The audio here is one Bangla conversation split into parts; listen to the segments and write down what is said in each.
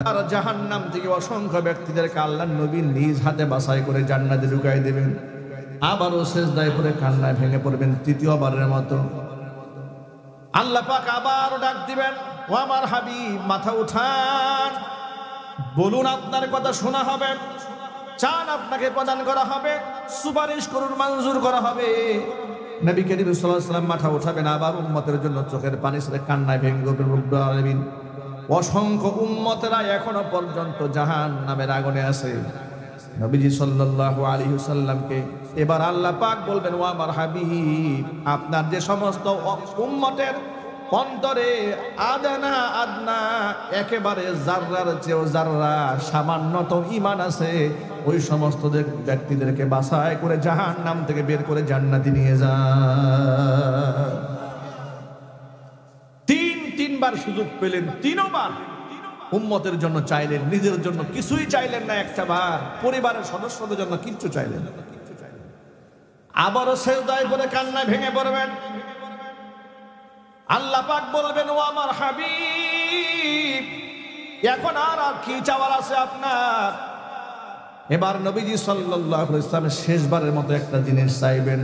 আর জাহান্নাম থেকে অসংখ্য ব্যক্তিদেরকে আল্লাহর নবী নিজ হাতে বাছাই করে জান্নাতে ঢুকাই দেবেন। আবারও সিজদায় পড়ে কান্নায় ভেঙে পড়বেন তৃতীয়বারের মতো। আল্লাহ পাক আবারও ডাক দিবেন, ও আমার হাবিব মাথা উঠান, বলুন আপনার কথা শোনা হবে, চান আপনাকে প্রদান করা হবে, সুপারিশ করুন মঞ্জুর করা হবে। নবী করিম সাল্লাল্লাহু আলাইহি ওয়াসাল্লাম মাথা উঠাবেন, আবার উম্মতের জন্য চোখের পানি ছেড়ে কান্নায় ভেঙে পড়বেন। রব্বুল আলামিন অসংখ্য উম্মতেরা এখনো পর্যন্ত জাহান্নামের আগুনে আছে। নবীজি সাল্লাল্লাহু আলাইহি ওয়াসাল্লামকে এবার আল্লাহ পাক বলবেন, ও আমার হাবিব আপনার যে সমস্ত উম্মতের অন্তরে আদনা আদনা একেবারে জাররার চেয়েও জাররা সামান্যতম ঈমান আছে, ওই সমস্ত ব্যক্তিদেরকে বাছাই করে জাহান্নাম থেকে বের করে জান্নাতে নিয়ে যান। তিনবার সুযোগ পেলেন, তিনবার উম্মতের জন্য চাইলেন, নিজের জন্য কিছুই চাইলেন না, একটা বার পরিবারের সদস্যদের জন্য কিচ্ছু চাইলেন। আবারও সিজদায় পড়ে কান্নায় ভেঙে পড়বেন। আল্লাহ পাক বলবেন, ও আমার হাবিব এখন আর কি চাওয়ার আছে আপনার? এবার নবীজি সাল্লাল্লাহু আলাইহি ওয়াসাল্লাম শেষবারের মতো একটা জিনিস চাইবেন।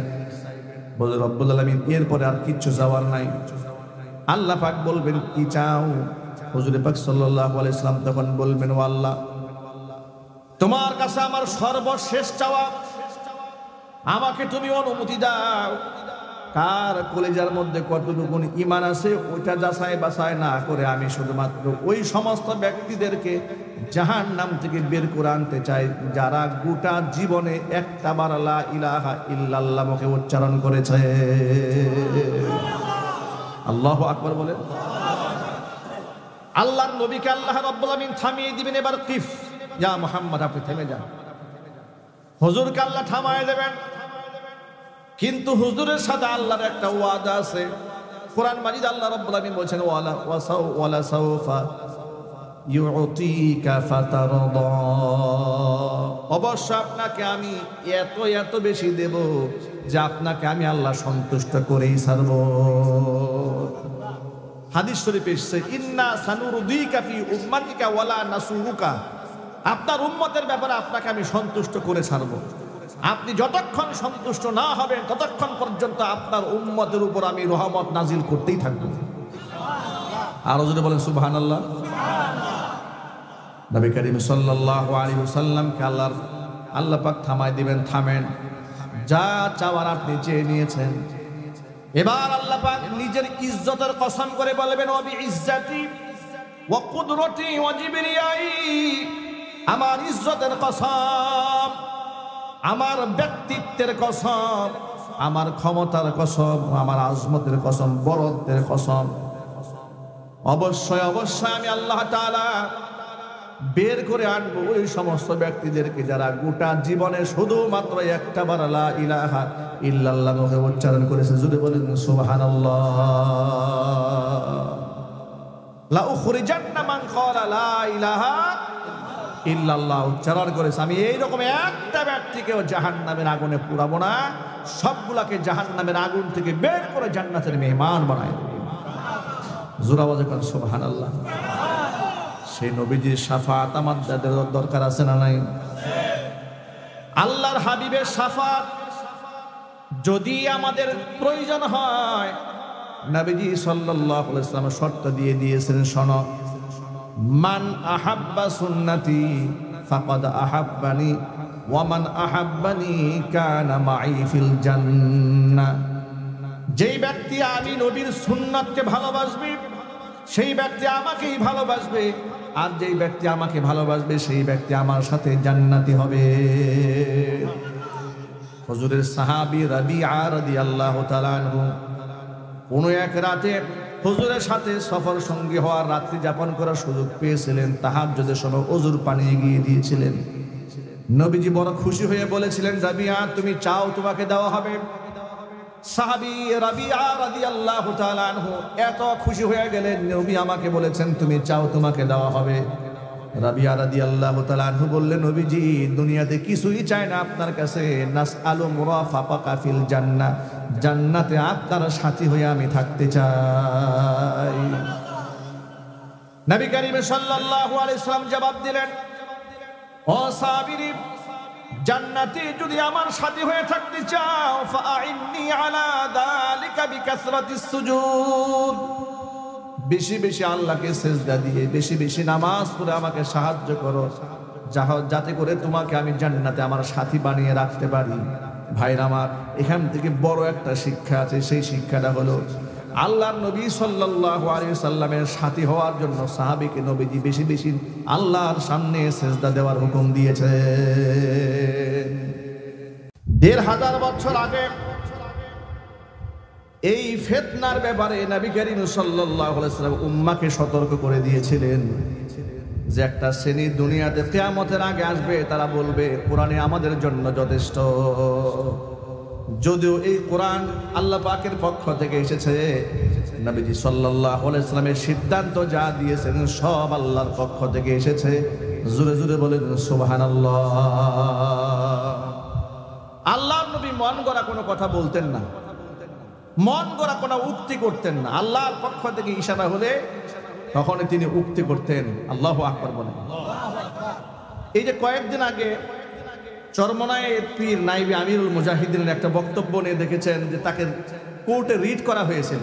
বলে রব্বুল আলামিন এরপরে আর কিচ্ছু চাওয়ার নাই। আল্লাহ পাক বলবেন, কি চাও? হুজুর পাক সাল্লাল্লাহু আলাইহি ওয়াসাল্লাম তখন বলবেন, ও আল্লাহ তোমার কাছে আমার সর্বশেষ চাওয়া, আমাকে তুমি অনুমতি দাও। কার কলিজার মধ্যে কতটুকু ঈমান আছে ওইটা যাচাই বাছাই না করে আমি শুধুমাত্র ওই সমস্ত ব্যক্তিদেরকে জাহান্নাম থেকে বের করে আনতে চাই যারা গোটা জীবনে একটা বার লা ইলাহা ইল্লাল্লাহ মুখে উচ্চারণ করেছে। আল্লাহু আকবার বলেন। আল্লাহর নবীকে আল্লাহ রাব্বুল আমিন থামিয়ে দিবেন। এবার কিফ ইয়া মুহাম্মদ আপনি থেমে যান। হুজুরকে আল্লাহ থামায় দেবেন, কিন্তু হুজুরের সাথে আল্লাহর একটা ওয়াদা আছে। কোরআন মাজিদ আল্লাহ রাব্বুল আমিন বলেছেন, ওয়ালা সাউফা ইউতিকা ফাতারদা, অবশ্য আপনাকে আমি এত এত বেশি দেব যে আপনাকে আমি আল্লাহ সন্তুষ্ট করেই ছাড়ব। হাদিস শরীফে এসেছে, ইন্না সানুরদিকা ফি উম্মাতিকা ওয়ালা নাসুরুকা, আপনার উম্মতের ব্যাপারে আপনাকে আমি সন্তুষ্ট করে ছাড়ব। আপনি যতক্ষণ সন্তুষ্ট না হবেন ততক্ষণ পর্যন্ত আপনার উম্মতের উপর আমি রহমত নাজিল করতেই থাকব। আর যদি বলেন সুবহানাল্লাহ। নবী করিম সাল্লাল্লাহু আলাইহি ওয়াসাল্লামকে আল্লাহ পাক থামায় দিবেন, থামেন, যা চাওয়ার আপনি চেয়ে নিয়েছেন। এবার আল্লাহ পাক নিজের ইজ্জতের কসম করে বলবেন, ওয়া বিইজ্জাতি ওয়া কুদরতি ওয়া জিবরিয়াই, আমার ইজ্জতের কসম, আমার ব্যক্তিত্বের কসম, আমার ক্ষমতার কসম, আমার আজমতের কসম, বড়ত্বের কসম, অবশ্যই অবশ্যই আমি আল্লাহ তাআলা বের করে আনবো ওই সমস্ত ব্যক্তিদেরকে যারা গোটা জীবনে শুধুমাত্র একটা বার লা ইলাহা ইল্লাল্লাহ মুখে উচ্চারণ করেছে। জুড়ে বলেন সুবহানাল্লাহ। লা উখরিজান্না মান ক্বালা লা ইলাহা ইল্লাল্লাহ উচ্চারণ করেছে, আমি এইরকম একটা ব্যক্তিকেও জাহান্নামের আগুনে পুরাবো না, সবগুলাকে জাহান্নামের আগুন থেকে বের করে জান্নাতের মেহমান বানায় দেব। জোরে আওয়াজে বলেন সুবহানাল্লাহ। সেই নবীজির শাফাত আমাদের দরকার আছে না নাই? আল্লাহর হাবিবের শাফাত যদি আমাদের প্রয়োজন হয়, নবীজি সাল্লাল্লাহু আলাইহি ওয়াসাল্লাম শর্ত দিয়ে দিয়েছেন, শোনো, মান আহাব্বা সুন্নতি ফাকাদ আহাব্বানি ওয়া মান আহাব্বানি কানা মাই ফিল জান্নাহ। যেই ব্যক্তি আমি নবীর সুন্নাতকে ভালোবাসবে সেই ব্যক্তি আমাকেই ভালোবাসবে, আর যেই ব্যক্তি আমাকে ভালোবাসবে সেই ব্যক্তি আমার সাথে জান্নাতি হবে। হুজুরের সাহাবী রাবিআ রাদিয়াল্লাহু তাআলা আনহু কোন এক রাতে হুজুরের সাথে সফর সঙ্গী হওয়ার, রাত্রি যাপন করার সুযোগ পেয়েছিলেন। তাহাজ্জুদের সময় ওযুর পানি এগিয়ে দিয়েছিলেন। নবীজি বড় খুশি হয়ে বলেছিলেন, রাবিআ তুমি চাও তোমাকে দেওয়া হবে। সাহাবী রাবিআ রাদিয়াল্লাহু তাআলা আনহু এত খুশি হয়ে গেলেন, নবী আমাকে বলেছেন তুমি চাও তোমাকে দেওয়া হবে। রাবিআ রাদিয়াল্লাহু তাআলা আনহু বললেন, নবীজি দুনিয়াতে কিছুই চাই না আপনার কাছে, নাসআলু মুরাফাকাকা ফিল জান্নাহ, জান্নাতে আপনার সাথী হয়ে আমি থাকতে চাই। নবী করিম সাল্লাল্লাহু আলাইহি সাল্লাম জবাব দিলেন, ও সাহাবী, জান্নাতে যদি আমার সাথী হয়ে থাকতে চাও ফাআইন্নি আলা যালিকা বিকাসরাতিস সুজুদ, বেশি বেশি আল্লাহকে সিজদা দিয়ে বেশি বেশি নামাজ পড়ে আমাকে সাহায্য করো, যাতে করে তোমাকে আমি জান্নাতে আমার সাথী বানিয়ে রাখতে পারি। ভাইরা আমার, এখান থেকে বড় একটা শিক্ষা আছে। সেই শিক্ষাটা হলো আল্লাহর নবী সাল্লাল্লাহু আলাইহি সাল্লামের সাথী হওয়ার জন্য সাহাবীকে নবীজি বেশি বেশি আল্লাহর সামনে সিজদা দেওয়ার হুকুম দিয়েছে। ১৫০০ বছর আগে এই ফিতনার ব্যাপারে নবী করিম সাল্লাল্লাহু আলাইহি সাল্লাম উম্মাহকে সতর্ক করে দিয়েছিলেন যে একটা শ্রেণী দুনিয়াতে কিয়ামতের আগে আসবে, তারা বলবে কোরআনে আমাদের জন্য যথেষ্ট। যদিও এই কোরআন আল্লাহ পাকের পক্ষ থেকে এসেছে, নবীজি সাল্লাল্লাহু আলাইহি সাল্লামের সিদ্ধান্ত যা দিয়েছেন সব আল্লাহর পক্ষ থেকে এসেছে। জোরে জোরে বলেন সুবহানাল্লাহ। আল্লাহর নবী মন গড়া কোনো কথা বলতেন না, মন গড়া কোনো উক্তি করতেন না। আল্লাহর পক্ষ থেকে ইশারা হলে তখনই তিনি উক্তি করতেন। আল্লাহু আকবার বলেন। এই যে কয়েকদিন আগে চরমনায় পীর নাইবি আমিরুল মুজাহিদিনের একটা বক্তব্য নিয়ে দেখেছেন যে তাকে কোর্টে রিট করা হয়েছিল।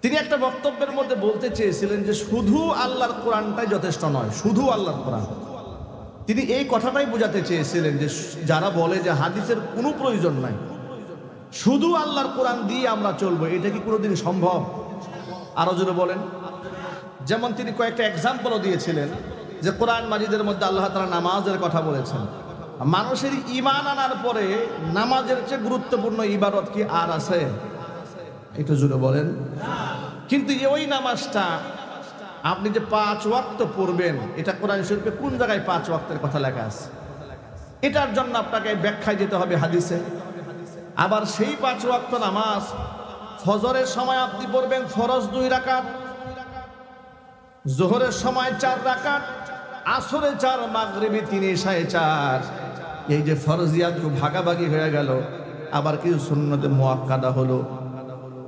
তিনি একটা বক্তব্যের মধ্যে বলতে চেয়েছিলেন যে শুধু আল্লাহর কোরআনটাই যথেষ্ট নয়, শুধু আল্লাহর কোরআন। তিনি এই কথাটাই বোঝাতে চেয়েছিলেন যে যারা বলে যে হাদিসের কোনো প্রয়োজন নাই, শুধু আল্লাহর কোরআন দিয়ে আমরা চলবো, এটা কি কোনোদিন সম্ভব? আরো জোরে বলেন। যেমন তিনি কয়েকটা এক্সাম্পলও দিয়েছিলেন যে কোরআন মাজিদের মধ্যে আল্লাহ তাআলা নামাজের কথা বলেছেন। মানুষের ঈমান আনার পরে নামাজের চেয়ে গুরুত্বপূর্ণ ইবাদত কি আর আছে? একটু জোরে বলেন। কিন্তু ওই নামাজটা আপনি যে 5 ওয়াক্ত পড়বেন, এটা কোরআন শরীফে কোন জায়গায় 5 ওয়াক্তের কথা লেখা আছে? এটার জন্য আপনাকে ব্যাখ্যায় যেতে হবে হাদিসে। আবার সেই 5 ওয়াক্ত নামাজ ফজরের সময় আপনি পড়বেন ফরজ 2 রাকাত, যোহরের সময় 4 রাকাত, আসরে 4, মাগরিবে 3, ইশায়ে 4। এই যে ফরজিয়াত ভাগাভাগি হয়ে গেল, আবার কিছু সুন্নতে মুআক্কাদা হলো।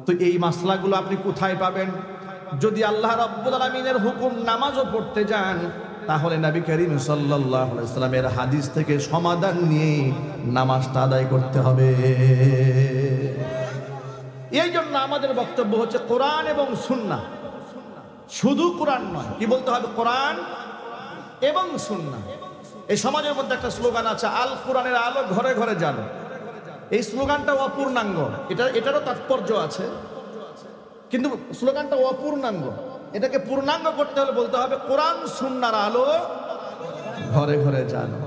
তো এই মাসলাগুলো আপনি কোথায় পাবেন? যদি আল্লাহ রাব্বুল আলামিনের হুকুম নামাজও পড়তে যান, তাহলে নবী করিম সাল্লাল্লাহু আলাইহি সাল্লামের হাদিস থেকে সমাধান নিয়ে নামাজটা আদায় করতে হবে। এই জন্য আমাদের বক্তব্য হচ্ছে কোরআন এবং সুন্নাহ, শুধু কোরআন নয়, কি বলতে হবে? কোরআন এবং সুন্নাহ। এই সমাজের মধ্যে একটা স্লোগান আছে, আল কোরআনের আলো ঘরে ঘরে জ্বালো। এই স্লোগানটা অপূর্ণাঙ্গ, এটারও তাৎপর্য আছে, কিন্তু স্লোগানটা অপূর্ণাঙ্গ। এটাকে পূর্ণাঙ্গ করতে হলে বলতে হবে কোরআন সুন্নাহর আলো ঘরে ঘরে জ্বালো।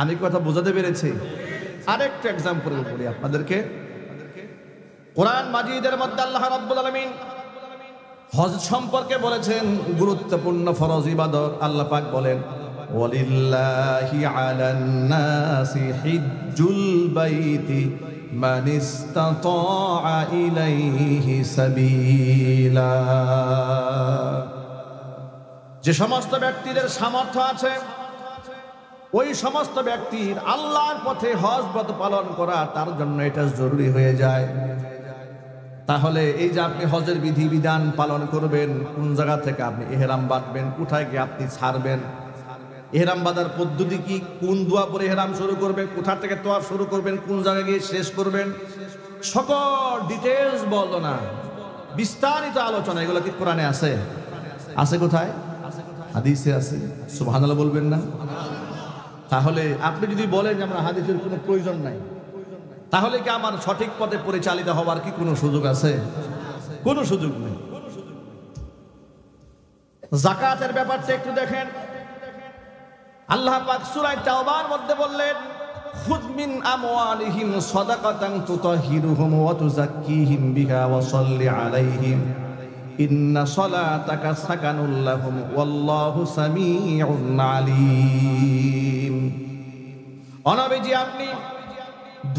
আমি কথা বোঝাতে পেরেছি? আরেকটা এক্সাম্পল বলি আপনাদেরকে। কোরআন মাজিদের মধ্যে আল্লাহ রাব্বুল আলামিন হজ সম্পর্কে বলেছেন, গুরুত্বপূর্ণ ফরজ ইবাদত। আল্লাহ পাক বলেন, ওয়ালিল্লাহি আলান নাসি হিজ্জুল বাইতি মান ইসতাতাআ ইলাইহি সাবিলা। যে সমস্ত ব্যক্তিদের সামর্থ্য আছে, ওই সমস্ত ব্যক্তির আল্লাহর পথে হজ ব্রত পালন করা তার জন্য এটা জরুরি হয়ে যায়। তাহলে এই যে আপনি হজের বিধি বিধান পালন করবেন, কোন জায়গা থেকে আপনি ইহরাম বাঁধবেন, কোথায় গিয়ে আপনি ছাড়বেন, ইহরাম বাঁধার পদ্ধতি কি, কোন দোয়া পরে ইহরাম শুরু করবেন, কোথা থেকে তোয়াফ শুরু করবেন, কোন জায়গায় গিয়ে শেষ করবেন, সকল ডিটেলস বর্ণনা, বিস্তারিত আলোচনা, এগুলো কি কোরআনে আছে? আছে কোথায়? হাদিসে আছে। সুবহানাল্লাহ বলবেন না? তাহলে আপনি যদি বলেন যে আমরা হাদিসের কোনো প্রয়োজন নাই, তাহলে কি আমার সঠিক পথে পরিচালিত হওয়ার কি কোনো সুযোগ আছে? কোনো সুযোগ নেই। যাকাতের ব্যাপারটা একটু দেখেন। আল্লাহ পাক সূরা তাওবার মধ্যে বললেন, খুয মিন আমওয়ালিহিম সাদাকাতান তুতাহহিরুহুম ওয়া তুযাক্কিহিম বিহা ওয়া সাল্লি আলাইহিম ইন্না সালাতাকা সাকানুল লাহুম ওয়াল্লাহু সামিউন আলীম। নবীজি, আপনি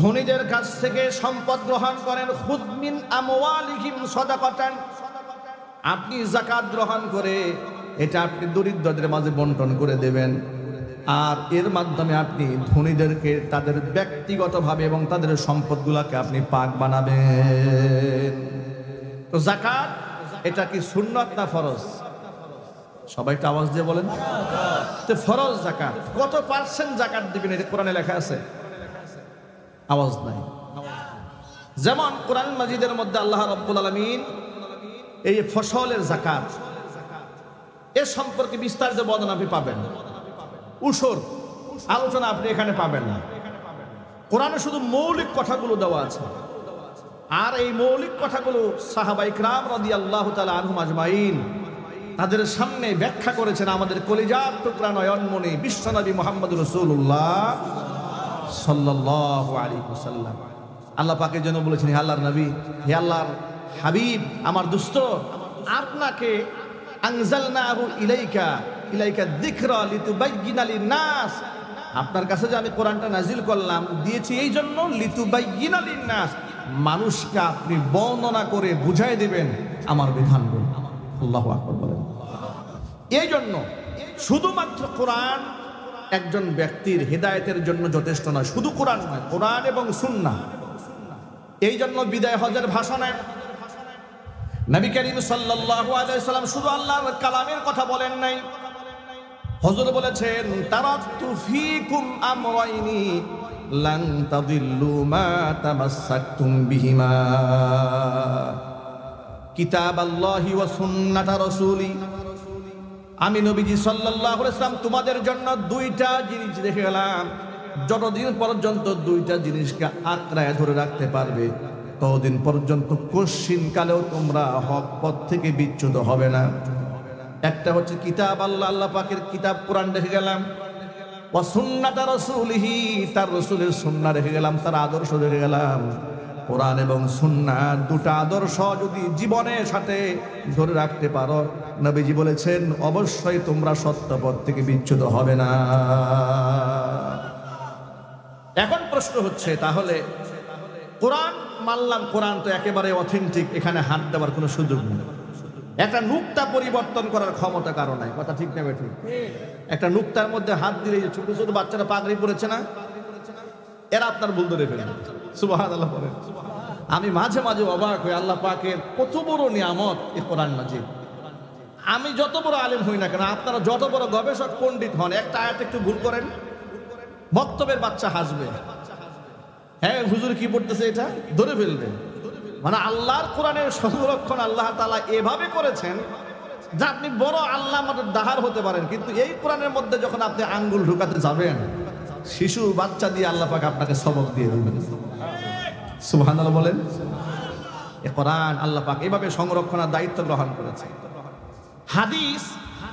ধনীদের কাছ থেকে সম্পদ গ্রহণ করেন। খুয মিন আমওয়ালিহিম সাদাকাতান, আপনি যাকাত গ্রহণ করে এটা আপনি দরিদ্রদের মাঝে বন্টন করে দেবেন, আর এর মাধ্যমে আপনি ধনীদেরকে তাদের ব্যক্তিগতভাবে এবং তাদের সম্পদগুলোকে আপনি পাক বানাবেন। তো যাকাত এটা কি সুন্নাত না ফরজ? সবাই একটা আওয়াজ দিয়ে বলেন। তো ফরজ জাকাত কত পার্সেন্ট জাকাত দিবেন এটা কোরআনে লেখা আছে? আওয়াজ নাই। যেমন কোরআন মাজিদের মধ্যে আল্লাহ রাব্বুল আলামিন এই ফসলের জাকাত এর সম্পর্কে বিস্তারিত বর্ণনা আপনি পাবেন, উসর আলোচনা আপনি এখানে পাবেন না। কোরআনে শুধু মৌলিক কথাগুলো দেওয়া আছে, আর এই মৌলিক কথাগুলো সাহাবায়ে কিরাম রাদিয়াল্লাহু তাআলা আনহুম আজমাইন তাদের সামনে ব্যাখ্যা করেছেন আমাদের কলিজার টুকরা নয়নমণি বিশ্বনবী মুহাম্মদুর রাসূলুল্লাহ সাল্লাল্লাহু আলাইহি ওয়াসাল্লাম। আল্লাহ পাকের জন্য বলেছেন, হে আল্লাহর নবী, হে আল্লাহর হাবিব, আমার দোস্ত, আপনাকে আনজালনাহু ইলাইকা যিকরা লিতুবায়্যিনা লিন-নাস, আপনার কাছে যে আমি কোরআনটা নাজিল করলাম দিয়েছি এই জন্য লিতুবায়্যিনা লিন-নাস, মানুষকে আপনি বর্ণনা করে বুঝাই দিবেন আমার বিধানগুলো। আল্লাহু আকবার বলেন। এই জন্য শুধুমাত্র কোরআন একজন ব্যক্তির হেদায়েতের জন্য যথেষ্ট নয়, শুধু কোরআন নয়, কোরআন এবং সুন্নাহ। এই জন্য বিদায় হজের ভাষণে নবী করিম সাল্লাল্লাহু আলাইহি ওয়াসাল্লাম শুধু আল্লাহর কালামের কথা বলেন নাই, হুজুর বলেছেন তারাকতু ফীকুম আমরাইনি লান তাদিল্লু মা তামাসসাকতুম বিহিমা কিতাবাল্লাহি ওয়া সুন্নাতা রাসূলি। আমি নবীজি সাল্লাল্লাহু আলাইহি ওয়াসাল্লাম তোমাদের জন্য দুইটা জিনিস রেখে গেলাম, যতদিন পর্যন্ত দুইটা জিনিসকে আঁকড়ায় ধরে রাখতে পারবে ততদিন পর্যন্ত কশিন কালেও তোমরা হক পথ থেকে বিচ্যুত হবে না। একটা হচ্ছে কিতাব আল্লাহ, আল্লাহ পাকের কিতাব কোরআন রেখে গেলাম, ওয়া সুন্নাতা রাসূলিহি, তার রাসূলের সুন্নাহ রেখে গেলাম, তার আদর্শ রেখে গেলাম। কোরআন এবং সুন্নাহ দুটো আদর্শ যদি জীবনের সাথে ধরে রাখতে পারো, নবীজি বলেছেন অবশ্যই তোমরা সত্য পথ থেকে বিচ্যুত হবে না। এখন প্রশ্ন হচ্ছে, তাহলে কোরআন মানলাম, কোরআন তো একেবারে অথেন্টিক, এখানে হাত দেওয়ার কোনো সুযোগ নেই, একটা নুক্তা পরিবর্তন করার ক্ষমতা কারো নাই, কথা ঠিক না বেঠিক? একটা নুক্তার মধ্যে হাত দিলে যে ছোট ছোট বাচ্চারা পাগড়ি পড়েছে না, এরা আপনার ভুল ধরে ফেলবে। সুবহানাল্লাহ বলেন। আমি মাঝে মাঝে অবাক হই, আল্লাহ পাকের কত বড় নিয়ামত এই কোরআন মাজিদ। আমি যত বড় আলেম হই না কেন, আপনারা যত বড় গবেষক পণ্ডিত হন, একটা আয়াত একটু ভুল করেন, বক্তব্যের বাচ্চা হাসবে, হ্যাঁ হুজুর কি পড়তেছে এটা ধরে ফেলবে। মানে আল্লাহর কোরআনের সংরক্ষণ আল্লাহ তাআলা এভাবে করেছেন যে আপনি বড় আল্লাহ আমাদের দাহার হতে পারেন, কিন্তু এই কোরআনের মধ্যে যখন আপনি আঙ্গুল ঢুকাতে যাবেন, শিশু বাচ্চা দিয়ে আল্লাহ পাক আপনাকে সবক দিয়ে দিবেন। সুবহানাল্লাহ বলেন। এই কোরআন আল্লাহ পাক এভাবে সংরক্ষণের দায়িত্ব গ্রহণ করেছে। হাদিস,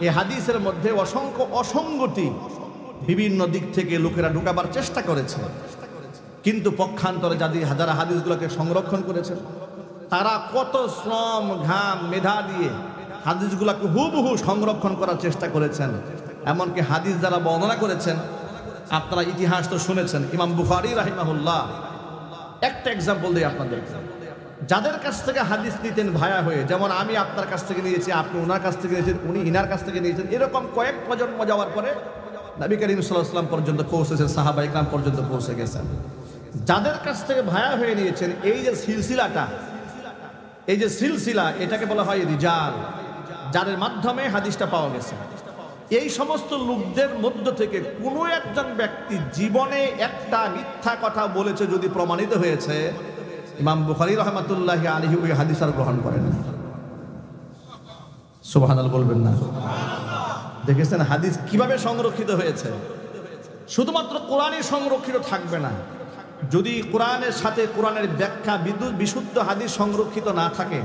এই হাদিসের মধ্যে অসংখ্য অসঙ্গতি বিভিন্ন দিক থেকে লোকেরা ঢুকাবার চেষ্টা করেছে, কিন্তু পক্ষান্তরে যারা হাদিসগুলোকে সংরক্ষণ করেছেন তারা কত শ্রম ঘাম মেধা দিয়ে হাদিসগুলোকে হুবহু সংরক্ষণ করার চেষ্টা করেছেন। এমনকি হাদিস যারা বর্ণনা করেছেন, আপনারা ইতিহাস তো শুনেছেন, ইমাম বুখারী রাহিমাহুল্লাহ, একটা এক্সাম্পল দিই আপনাদের, যাদের কাছ থেকে হাদিস নিতেন ভায়া হয়ে, যেমন আমি আপনার কাছ থেকে নিয়েছি, আপনি ওনার কাছ থেকে নিয়েছেন, উনি ইনার কাছ থেকে নিয়েছেন, এরকম কয়েক প্রজন্ম যাওয়ার পরে নবী করিম সাল্লাল্লাহু আলাইহি ওয়াসাল্লাম পর্যন্ত পৌঁছেছেন, সাহাবায়ে কেরাম পর্যন্ত পৌঁছে গেছেন। যাদের কাছ থেকে ভায়া হয়ে নিয়েছেন, এই যে সিলসিলাটা, এই যে সিলসিলা, এটাকে বলা হয় রিজাল, যাদের মাধ্যমে হাদিসটা পাওয়া গেছে। এই সমস্ত লোকদের মধ্য থেকে কোনো একজন ব্যক্তি জীবনে একটা মিথ্যা কথা বলেছে যদি প্রমাণিত হয়েছে, ইমাম বুখারী রাহমাতুল্লাহি আলাইহি ওই হাদিস আর গ্রহণ করেন না। সুবহানাল্লাহ বলবেন না? দেখেছেন হাদিস কিভাবে সংরক্ষিত হয়েছে? শুধুমাত্র কোরআনই সংরক্ষিত থাকবে না, যদি কোরআনের সাথে কোরআনের ব্যাখ্যা বিশুদ্ধ হাদিস সংরক্ষিত না থাকে,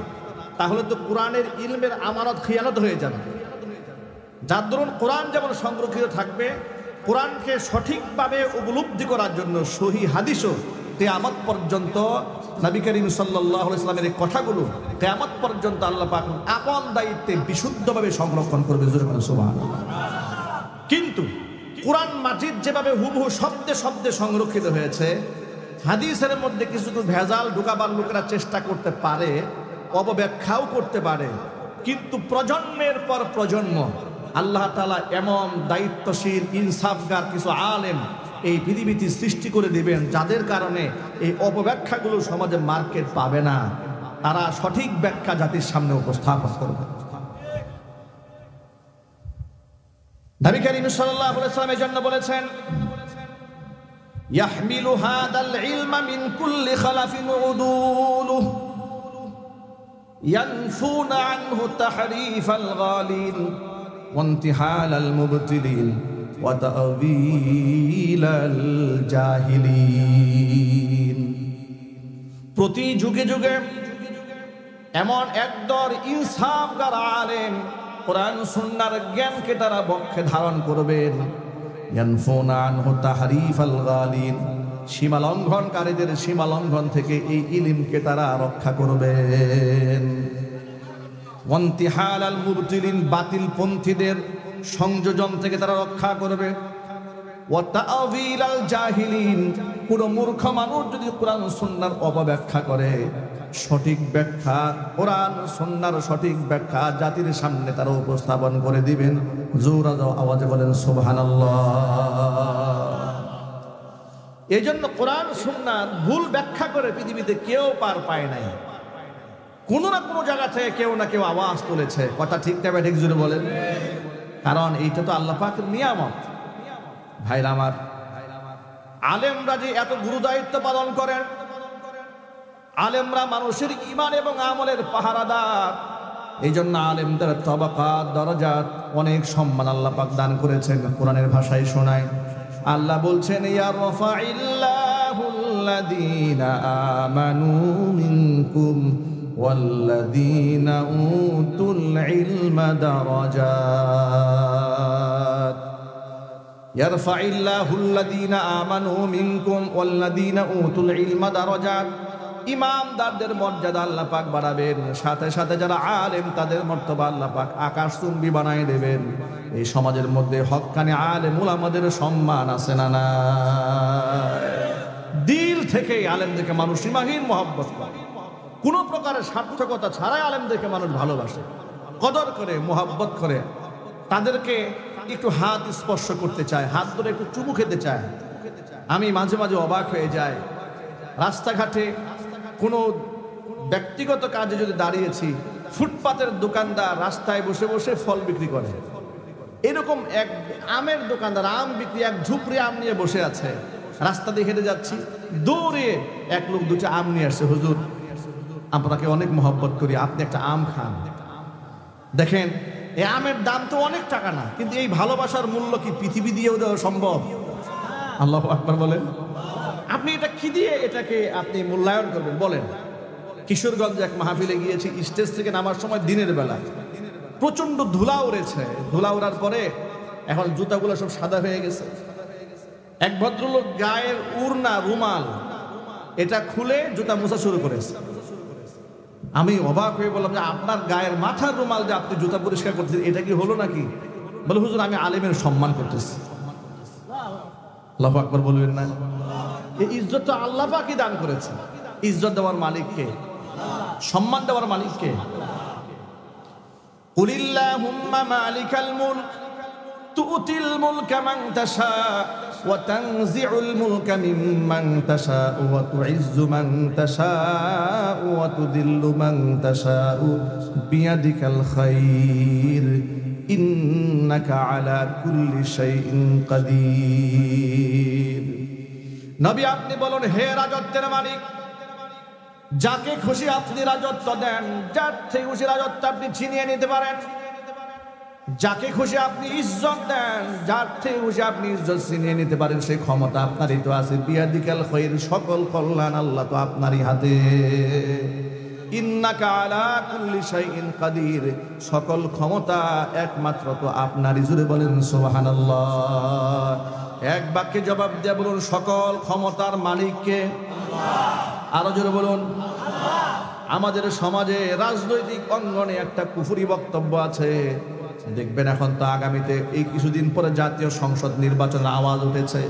তাহলে তো কোরআনের ইলমের আমানত খিয়ানত হয়ে যাবে। যার দরুন কোরআন যেমন সংরক্ষিত থাকবে, কোরআনকে সঠিকভাবে উপলব্ধি করার জন্য সহিহ হাদিসও কিয়ামত পর্যন্ত, নবী করিম সাল্লাল্লাহু আলাইহি ওয়াসাল্লামের এই কথাগুলো কিয়ামত পর্যন্ত আল্লাহ পাক আপন দায়িত্বে বিশুদ্ধভাবে সংরক্ষণ করবে। সুবহানাল্লাহ। কিন্তু কোরআন মাজিদ যেভাবে হুবহু শব্দে শব্দে সংরক্ষিত হয়েছে, হাদিসের মধ্যে কিছু ভেজাল ঢুকাবার লোকেরা চেষ্টা করতে পারে, অপব্যাখ্যাও করতে পারে, কিন্তু প্রজন্মের পর প্রজন্ম আল্লাহ তাআলা এমন দায়িত্বশীল ইনসাফগার কিছু আলেম এই পৃথিবীতে সৃষ্টি করে দিবেন, যাদের কারণে এই অপব্যাখ্যাগুলো সমাজে মার্কেট পাবে না, তারা সঠিক ব্যাখ্যা জাতির সামনে উপস্থাপন করবে। নবী করিম সাল্লাল্লাহু আলাইহি ওয়াসাল্লাম এজন্য বলেছেন, ইয়াহমিলু হাদাল ইলমা মিন কুল্লি খালাফিন উদুলুহু ينفون عنه تحريف الغالين وانتحال المبتلين وتأويل الجاهلين। প্রতি যুগে যুগে এমন একদল ইনসাফগার আলেম কোরআন সুন্নাহর জ্ঞানকে তারা বক্ষে ধারণ করবেন। ইয়ানফুনা আনহু তাহরিফাল গালিন, সীমা লঙ্ঘনকারীদের সীমা লঙ্ঘন থেকে এই ইলমকে তারা রক্ষা করবেন। ওয়ান্তিহাল আল মুবতিলিন, বাতিল পন্থীদের সংযোজন থেকে তারা রক্ষা করবে। ওয়া তাআবিল আল জাহিলিন, কোন মূর্খ মানুষ যদি কোরআন সুন্নাহর অপব্যাখ্যা করে, সঠিক ব্যাখ্যা কোরআন সুন্নাহর সঠিক ব্যাখ্যা জাতির সামনে তারা উপস্থাপন করে দিবেন। জোরে আওয়াজে বলেন সুবহানাল্লাহ। এই জন্য কোরআন সুন্নাহর ভুল ব্যাখ্যা করে পৃথিবীতে কেউ পার পায় নাই। কোনো না কোনো জায়গা থেকে কেউ না কেউ আওয়াজ তুলেছে। কথা ঠিক না ঠিক জোরে বলেন। কারণ এইটা তো আল্লাহ পাকের নিয়ামত। ভাইরা আমার, আলেমরা যে এত গুরু দায়িত্ব পালন করেন, আলেমরা মানুষের ঈমান এবং আমলের পাহারাদার। এই জন্য আলেমদের তবাকাত দরজাত অনেক সম্মান আল্লাহ পাক দান করেছেন। কোরআনের ভাষায় শোনায় আল্লাহ বলছেন, ইয়ারফাইল্লাহুল্লাযীনা আমানু মিনকুম ওয়াল্লাযীনা উতুল ইলমা দারাজাত। ইয়ারফাইল্লাহুল্লাযীনা আমানু মিনকুম ওয়াল্লাযীনা উতুল ইলমা দারাজাত। ইমামদারদের মর্যাদা আল্লাহ পাক বাড়াবেন, সাথে সাথে যারা আলেম তাদের মর্তবা আল্লাহ পাক আকাশচুম্বী বানায় দেবেন। এই সমাজের মধ্যে হক্কানি আলেম উলামাদের সম্মান আছে না না? দিল থেকে আলেমদেরকে মানুষ সীমাহীন মহব্বত করে, কোনো প্রকারের সার্থকতা ছাড়াই আলেমদেরকে মানুষ ভালোবাসে, কদর করে, মহব্বত করে। তাদেরকে একটু হাত স্পর্শ করতে চায়, হাত ধরে একটু চুমু খেতে চায়। আমি মাঝে মাঝে অবাক হয়ে যাই, রাস্তাঘাটে কোনো ব্যক্তিগত কাজে যদি দাঁড়িয়েছি, ফুটপাতের দোকানদার রাস্তায় বসে বসে ফল বিক্রি করে। এরকম এক আমের দোকানদার আম বিক্রি, এক ঝুপড়ি আম নিয়ে বসে আছে। রাস্তা দিয়ে হেঁটে যাচ্ছি, দৌড়ে এক লোক দুটো আম নিয়ে আসছে। হুজুর, আপনাকে অনেক মহব্বত করি, আপনি একটা আম খান। দেখেন, এই আমের দাম তো অনেক টাকা না, কিন্তু এই ভালোবাসার মূল্য কি পৃথিবী দিয়েও দেওয়া সম্ভব? আল্লাহু আকবার বলেন। আপনি এটা কি দিয়ে এটাকে আপনি মূল্যায়ন করবেন বলেন? কিশোরগঞ্জে এক মাহফিলে গিয়েছি, স্টেজ থেকে নামার সময় দিনের বেলা প্রচন্ড ধুলা উড়েছে। ধুলা উড়ার পরে এখন জুতাগুলো সব সাদা হয়ে গেছে। এক ভদ্রলোক গায়ের উড়না রুমাল এটা খুলে জুতা মোছা শুরু করেছে। আমি অবাক হয়ে বললাম যে আপনার গায়ের মাথার রুমাল যে আপনি জুতা পরিষ্কার করতেছেন, এটা কি হলো নাকি? বলে, হুজুর আমি আলেমের সম্মান করতেছি। আল্লাহু আকবার বলবেন না? এই ইজ্জত তো আল্লাহ পাকই দান করেছে। ইজ্জত দেওয়ার মালিককে, সম্মান দেওয়ার মালিককে। কুলিল্লাহুম্মা মালিকাল মুলক তুতিল মুলকা মান তাশা ওয়া তানজিউল মুলকা মিম্মান তাশা ওয়া তুইজ্জু মান তাশা ওয়া তুদিল্লু মান তাশা বিয়াদিকাল খায়র ইন্নাকা আলা কুল্লি শাইইন কাদির। নবী আপনি বলুন, হে রাজত্বের মালিক, যাকে খুশি আপনি রাজত্ব দেন, যার থেকে খুশি রাজত্ব আপনি ছিনিয়ে নিতে পারেন। যাকে খুশি আপনি ইজ্জত দেন, যার থেকে খুশি আপনি ইজ্জত ছিনিয়ে নিতে পারেন। সেই ক্ষমতা আপনারই তো আছে। বিয়াদিকাল খায়র, সকল কল্যাণ আল্লাহ তো আপনারই হাতে। ইন্নাকা আলা কুল্লি শাইইন কাদির, সকল ক্ষমতা একমাত্র তো আপনারই। জোরে বলেন সুবহানাল্লাহ। এক বাক্যে জবাব দিয়ে বলুন, সকল ক্ষমতার মালিককে আল্লাহ। আরো জোরে বলুন আল্লাহ। আমাদের সমাজে রাজনৈতিক অঙ্গনে একটা কুফরি বক্তব্য আছে। দেখবেন এখন তো আগামীতে এই কিছুদিন পরে জাতীয় সংসদ নির্বাচনের আওয়াজ উঠেছে।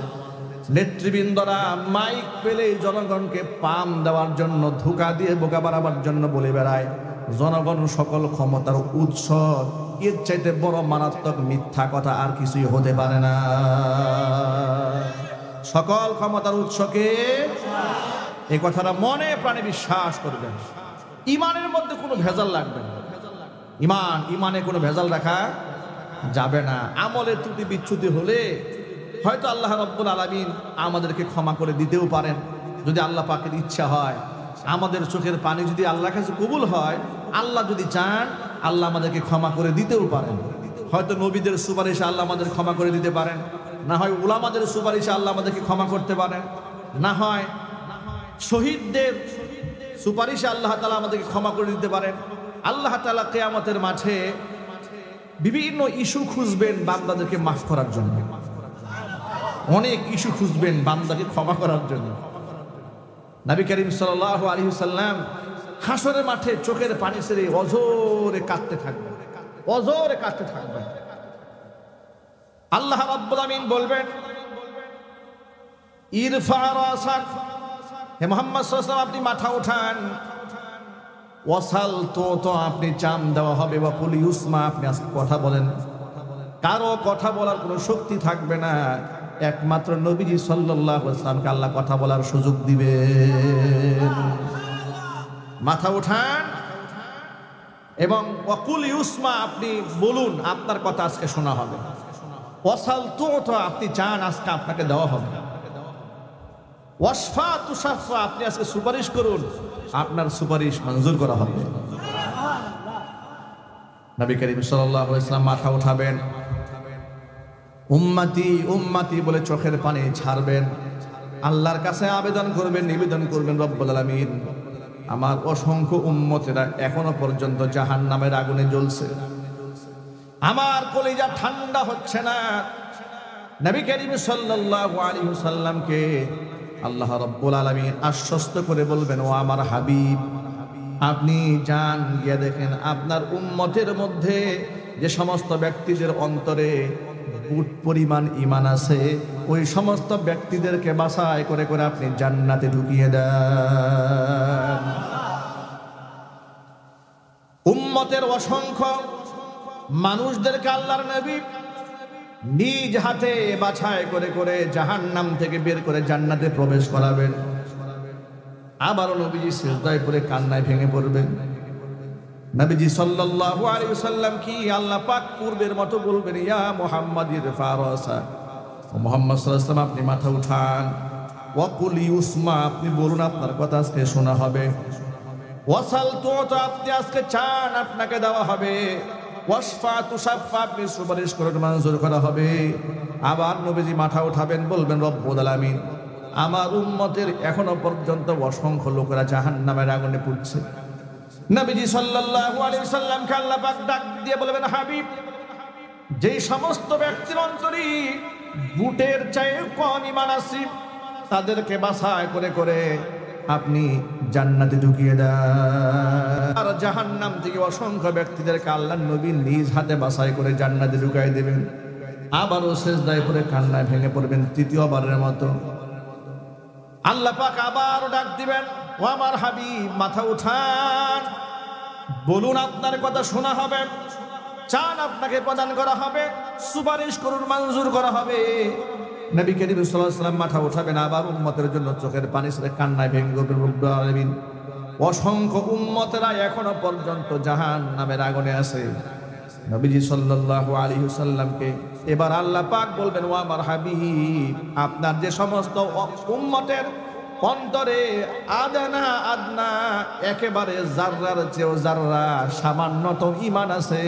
নেতৃবৃন্দরা মাইক পেলেই জনগণকে পাম দেওয়ার জন্য, ধোঁকা দিয়ে বোকা বাড়াবার জন্য বলে বেড়ায় জনগণ সকল ক্ষমতার উৎস। এর চাইতে বড় মারাত্মক মিথ্যা কথা আর কিছুই হতে পারে না। সকল ক্ষমতার উৎসকে, এই কথাটা মনে প্রাণে বিশ্বাস করবেন। ইমানের মধ্যে কোনো ভেজাল লাগবে না। ইমানে কোনো ভেজাল রাখা যাবে না। আমলের ত্রুটি বিচ্যুতি হলে হয়তো আল্লাহ রাব্বুল আলামিন আমাদেরকে ক্ষমা করে দিতেও পারেন। যদি আল্লাহ পাকের ইচ্ছা হয়, আমাদের চোখের পানি যদি আল্লাহর কাছে কবুল হয়, আল্লাহ যদি চান আল্লাহ আমাদেরকে ক্ষমা করে দিতেও পারেন। হয়তো নবীদের সুপারিশে আল্লাহ আমাদের ক্ষমা করে দিতে পারেন, না হয় উলামাদের সুপারিশে আল্লাহ আমাদেরকে ক্ষমা করতে পারেন, না হয় শহীদদের সুপারিশে আল্লাহ তাআলা আমাদেরকে ক্ষমা করে দিতে পারেন। আল্লাহ তাআলা কিয়ামতের মাঠে বিভিন্ন ইস্যু খুঁজবেন বান্দাদেরকে মাফ করার জন্য, অনেক ইস্যু খুঁজবেন বান্দাকে ক্ষমা করার জন্য। নবী করিম সাল্লাল্লাহু আলাইহি ওয়াসাল্লাম হাসরের মাঠে চোখের পানি ছেড়ে অজোরে কাঁদতে থাকবেন, অজোরে কাঁদতে থাকবেন। আল্লাহ রাব্বুল আমিন বলবেন, ইরফা রাসাক, হে মুহাম্মদ সাল্লাল্লাহু আলাইহি ওয়াসাল্লাম আপনি মাথা উঠান। ওয়াসাল, তো আপনি চাম দেওয়া হবে। বা কুল ইউসমা, আপনি আজকে কথা বলেন। কারো কথা বলার কোনো শক্তি থাকবে না, একমাত্র নবীজি সাল্লাল্লাহু আলাইহি ওয়াসাল্লামকে আল্লাহ কথা বলার সুযোগ দিবেন। মাথা উঠান এবং ওয়াকুল ইউসমা, আপনি বলুন, আপনার কথা আজকে শোনা হবে। ওয়াসাল, তো আপনি চান আজকে আপনাকে দেওয়া হবে। ওয়াশফা তুশাফা, আপনি আজকে সুপারিশ করুন, আপনার সুপারিশ মঞ্জুর করা হবে। নবী করিম সাল্লাল্লাহু আলাইহি ওয়াসাল্লাম মাথা উঠাবেন, উম্মতি উম্মতি বলে চোখের পানি ছাড়বেন, আল্লাহর কাছে আবেদন করবেন, নিবেদন করবেন, রব্বুল আলামিন আমার অসংখ্য উম্মতেরা এখনো পর্যন্ত জাহান্নামের আগুনে জ্বলছে, আমার কলিজা ঠান্ডা হচ্ছে না। নবী করিম সাল্লাল্লাহু আলাইহি ওয়াসাল্লামকে আল্লাহ রাব্বুল আলামিন আশ্বস্ত করে বলবেন, ও আমার হাবিব, আপনি যান গিয়ে দেখেন আপনার উম্মতের মধ্যে যে সমস্ত ব্যক্তিদের অন্তরে বুট পরিমাণ ঈমান আছে, ওই সমস্ত ব্যক্তিদেরকে বাছাই করে করে আপনি জান্নাতে ঢুকিয়ে দেন। উম্মতের অসংখ্য মানুষদেরকে আল্লাহর নবী নিজ হাতে বাছাই করে করে জাহান্নাম থেকে বের করে জান্নাতে প্রবেশ করাবেন। আবারও নবীজি সিজদায় পড়ে কান্নায় ভেঙে পড়বেন। নবীজি সাল্লাল্লাহু আলাইহি ওয়াসাল্লাম কি আল্লাহ পাক পূর্বের মতো বলবেন, ইয়া মুহাম্মাদ ইরফা রাসাক, ও মুহাম্মদ সাল্লাল্লাহু আলাইহি ওয়াসাল্লাম আপনি মাথা উঠান। ওয়াকুল ইউসমা, আপনি বলুন, আপনার কথা আজকে শোনা হবে। ওয়াসাল, তো আপনি আজকে চান আপনাকে দেওয়া হবে। ওয়াশফা তুশাফা, আপনি সুপারিশ করুন, মঞ্জুর করা হবে। আবার নবীজি মাথা উঠাবেন, বলবেন, রব্বুল আলামিন আমার উম্মতের এখনো পর্যন্ত অসংখ্য লোকেরা জাহান্নামের আগুনে পুড়ছে। নবীজি সাল্লাল্লাহু আলাইহি ওয়াসাল্লামকে আল্লাহ পাক ডাক দিয়ে বলবেন, হাবিব, যেই সমস্ত ব্যক্তির অন্তরে বুটের চেয়ে কম ঈমান আছে, তাদেরকে বাছাই করে করে আপনি জান্নাতে ঢুকিয়ে দেন। আর জাহান্নাম থেকে অসংখ্য ব্যক্তিদেরকে আল্লাহর নবী নিজ হাতে বাছাই করে জান্নাতে ঢুকাই দেবেন। আবারও সিজদায় পড়ে কান্নায় ভেঙে পড়বেন তৃতীয়বারের মতো। আল্লাহ পাক আবারও ডাক দিবেন, ও আমার হাবিব, মাথা উঠান, বলুন, আপনার কথা শোনা হবে। চান আপনাকে প্রদান করা হবে, সুপারিশ করুন, মঞ্জুর করা হবে। নবী করিম সাল্লাল্লাহু আলাইহি ওয়াসাল্লাম মাথা উঠাবেন, আবার উম্মতের জন্য চোখের পানি ছেড়ে কান্নায় ভেঙে পড়বেন, রব্বুল আলামিন অসংখ্য উম্মতেরা এখনো পর্যন্ত জাহান্নামের আগুনে আছে। নবীজি সাল্লাল্লাহু আলাইহি ওয়াসাল্লামকে এবার আল্লাহ পাক বলবেন, ও আমার হাবিব, আপনার যে সমস্ত উম্মতের অন্তরে আদনা আদনা একেবারে জাররার চেয়েও জাররা সামান্যতম ঈমান আছে,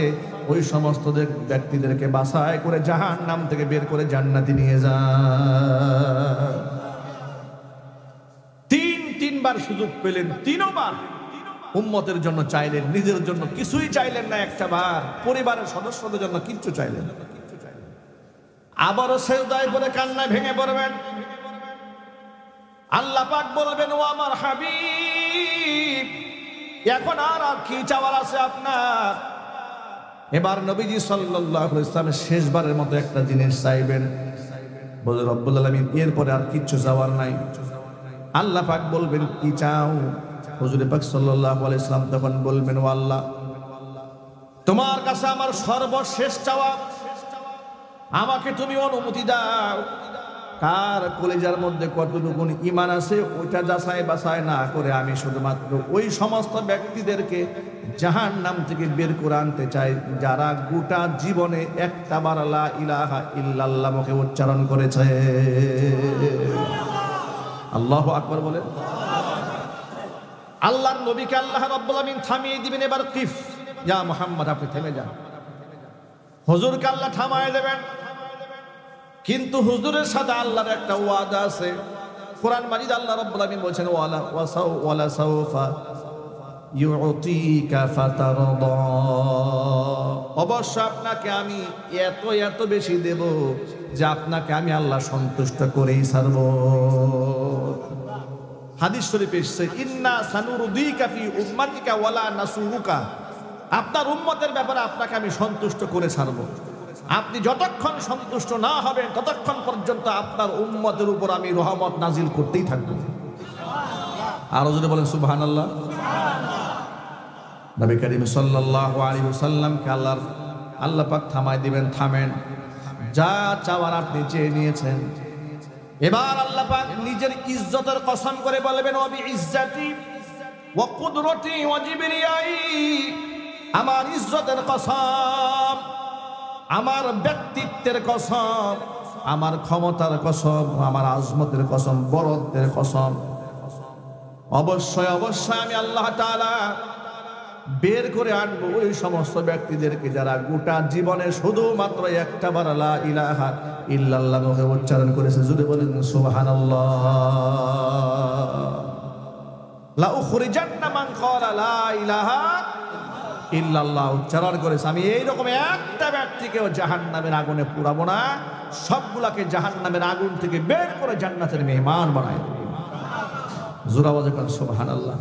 ওই সমস্ত ব্যক্তিদেরকে বাছাই করে জাহান্নাম থেকে বের করে জান্নাতে নিয়ে যান। তিনবার সুযোগ পেলেন, তিনবার উম্মতের জন্য চাইলেন, নিজের জন্য কিছুই চাইলেন না, একটা বার পরিবারের সদস্যদের জন্য কিচ্ছু চাইলেন না। আবারও সিজদায় পড়ে কান্নায় ভেঙে পড়বেন। আল্লাহ পাক বলবেন, ও আমার হাবিব, এখন আর কি চাওয়ার আছে আপনার? এবার নবীজি সাল্লাল্লাহু আলাইহি ওয়াসাল্লাম শেষবারের মতো একটা জিনিস চাইবেন, বলে, রব্বুল আলামিন এরপরে আর কিচ্ছু চাওয়ার নাই। আল্লাহ পাক বলবেন, কি চাও? হুজুর পাক সাল্লাল্লাহু আলাইহি ওয়াসাল্লাম তখন বলবেন, ও আল্লাহ, তোমার কাছে আমার সর্বশেষ চাওয়া, আমাকে তুমি অনুমতি দাও, কার কলিজার মধ্যে কতটুকু ঈমান আছে ওইটা যাচাই বাছাই না করে আমি শুধুমাত্র ওই সমস্ত ব্যক্তিদেরকে জাহান্নাম থেকে বের করে আনতে চাই যারা গোটা জীবনে একটাবার লা ইলাহা ইল্লাল্লাহ মুখে উচ্চারণ করেছে। আল্লাহু আকবার বলেন। আল্লাহর নবীকে আল্লাহ রাব্বুল আমিন থামিয়ে দিবেন, এবার কিফ ইয়া মুহাম্মদ আপনি থেমে যান। হুজুরকে আল্লাহ থামায় দেবেন, কিন্তু হুজুরের সাথে আল্লাহর একটা ওয়াদা আছে। কোরআন মাজিদ আল্লাহ রাব্বুল আমিন বলেছেন ওয়ালা সাউফা ইউতিকা ফাতারদা, অবশ্য আপনাকে আমি এত এত বেশি দেব যে আপনাকে আমি আল্লাহ সন্তুষ্ট করেই ছাড়ব। হাদিস শরীফে এসেছে ইন্না সানুরদিকা ফি উম্মাতিকা ওয়ালা নাসুরুকা, আপনার উম্মতের ব্যাপারে আপনাকে আমি সন্তুষ্ট করে ছাড়ব। আপনি যতক্ষণ সন্তুষ্ট না হবেন ততক্ষণ পর্যন্ত আপনার উম্মতের উপর আমি রহমত নাজিল করতেই থাকব। আরো যদি বলেন সুবহানাল্লাহ। নবী করিম সাল্লাল্লাহু আলাইহি ওয়াসাল্লামকে আল্লাহ পাক থামাই দিবেন, থামেন, যা চাওয়ার আপনি চেয়ে নিয়েছেন। এবার আল্লাহ পাক নিজের ইজ্জতের কসম করে বলবেন ওয়া বিইজ্জাতি ওয়া কুদরতি ওয়া জিবরিয়াই, আমার ইজ্জতের কসম, আমার ব্যক্তিত্বের কসম, আমার ক্ষমতার কসম, আমার আজমতের কসম, বড়ত্বের কসম, অবশ্যই অবশ্যই আমি আল্লাহ তাআলা বের করে আনবো ওই সমস্ত ব্যক্তিদেরকে যারা গোটা জীবনে শুধুমাত্র একটাবার লা ইলাহা ইল্লাল্লাহ মুখে উচ্চারণ করেছে। জুড়ে বলেন সুবহানাল্লাহ। লা উখরিজান্না মান ক্বালা লা ইলাহা ইল্লাল্লাহ উচ্চারণ করেছে, আমি এইরকম একটা ব্যক্তিকেও জাহান্নামের আগুনে পুরাবো না, সবগুলাকে জাহান্নামের আগুন থেকে বের করে জান্নাতের মেহমান বানাই দেব। জোরে আওয়াজে বলেন সুবহানাল্লাহ।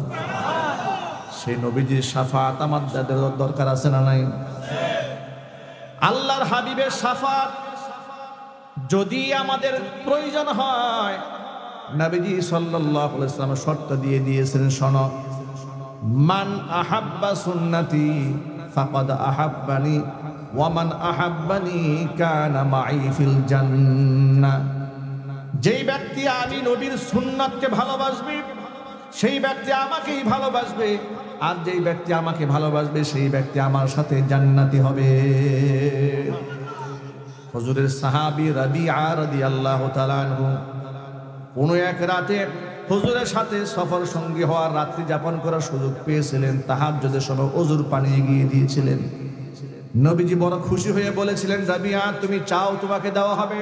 সেই নবীজির শাফাত আমাদের দরকার আছে না নাই? আল্লাহর হাবিবের শাফাত যদি আমাদের প্রয়োজন হয়, নবীজি সাল্লাল্লাহু আলাইহি ওয়াসাল্লাম শর্ত দিয়ে দিয়েছেন, শোনো, মান আহাব্বা সুন্নতি ফাকাদ আহাব্বানি ওয়া মান আহাব্বানি কানা মাই ফিল জান্নাহ। যেই ব্যক্তি আমি নবীর সুন্নাতকে ভালোবাসবে সেই ব্যক্তি আমাকেই ভালোবাসবে, আর যেই ব্যক্তি আমাকে ভালোবাসবে সেই ব্যক্তি আমার সাথে জান্নাতি হবে। হুজুরের সাহাবী রাবিআ রাদিয়াল্লাহু তাআলা আনহু কোন এক রাতে হুজুরের সাথে সফর সঙ্গী হওয়ার, রাত্রি যাপন করার সুযোগ পেয়েছিলেন। তাহাজ্জুদের সময় ওযুর পানি এগিয়ে দিয়েছিলেন। নবীজি বড় খুশি হয়ে বলেছিলেন, রাবিআ তুমি চাও তোমাকে দেওয়া হবে।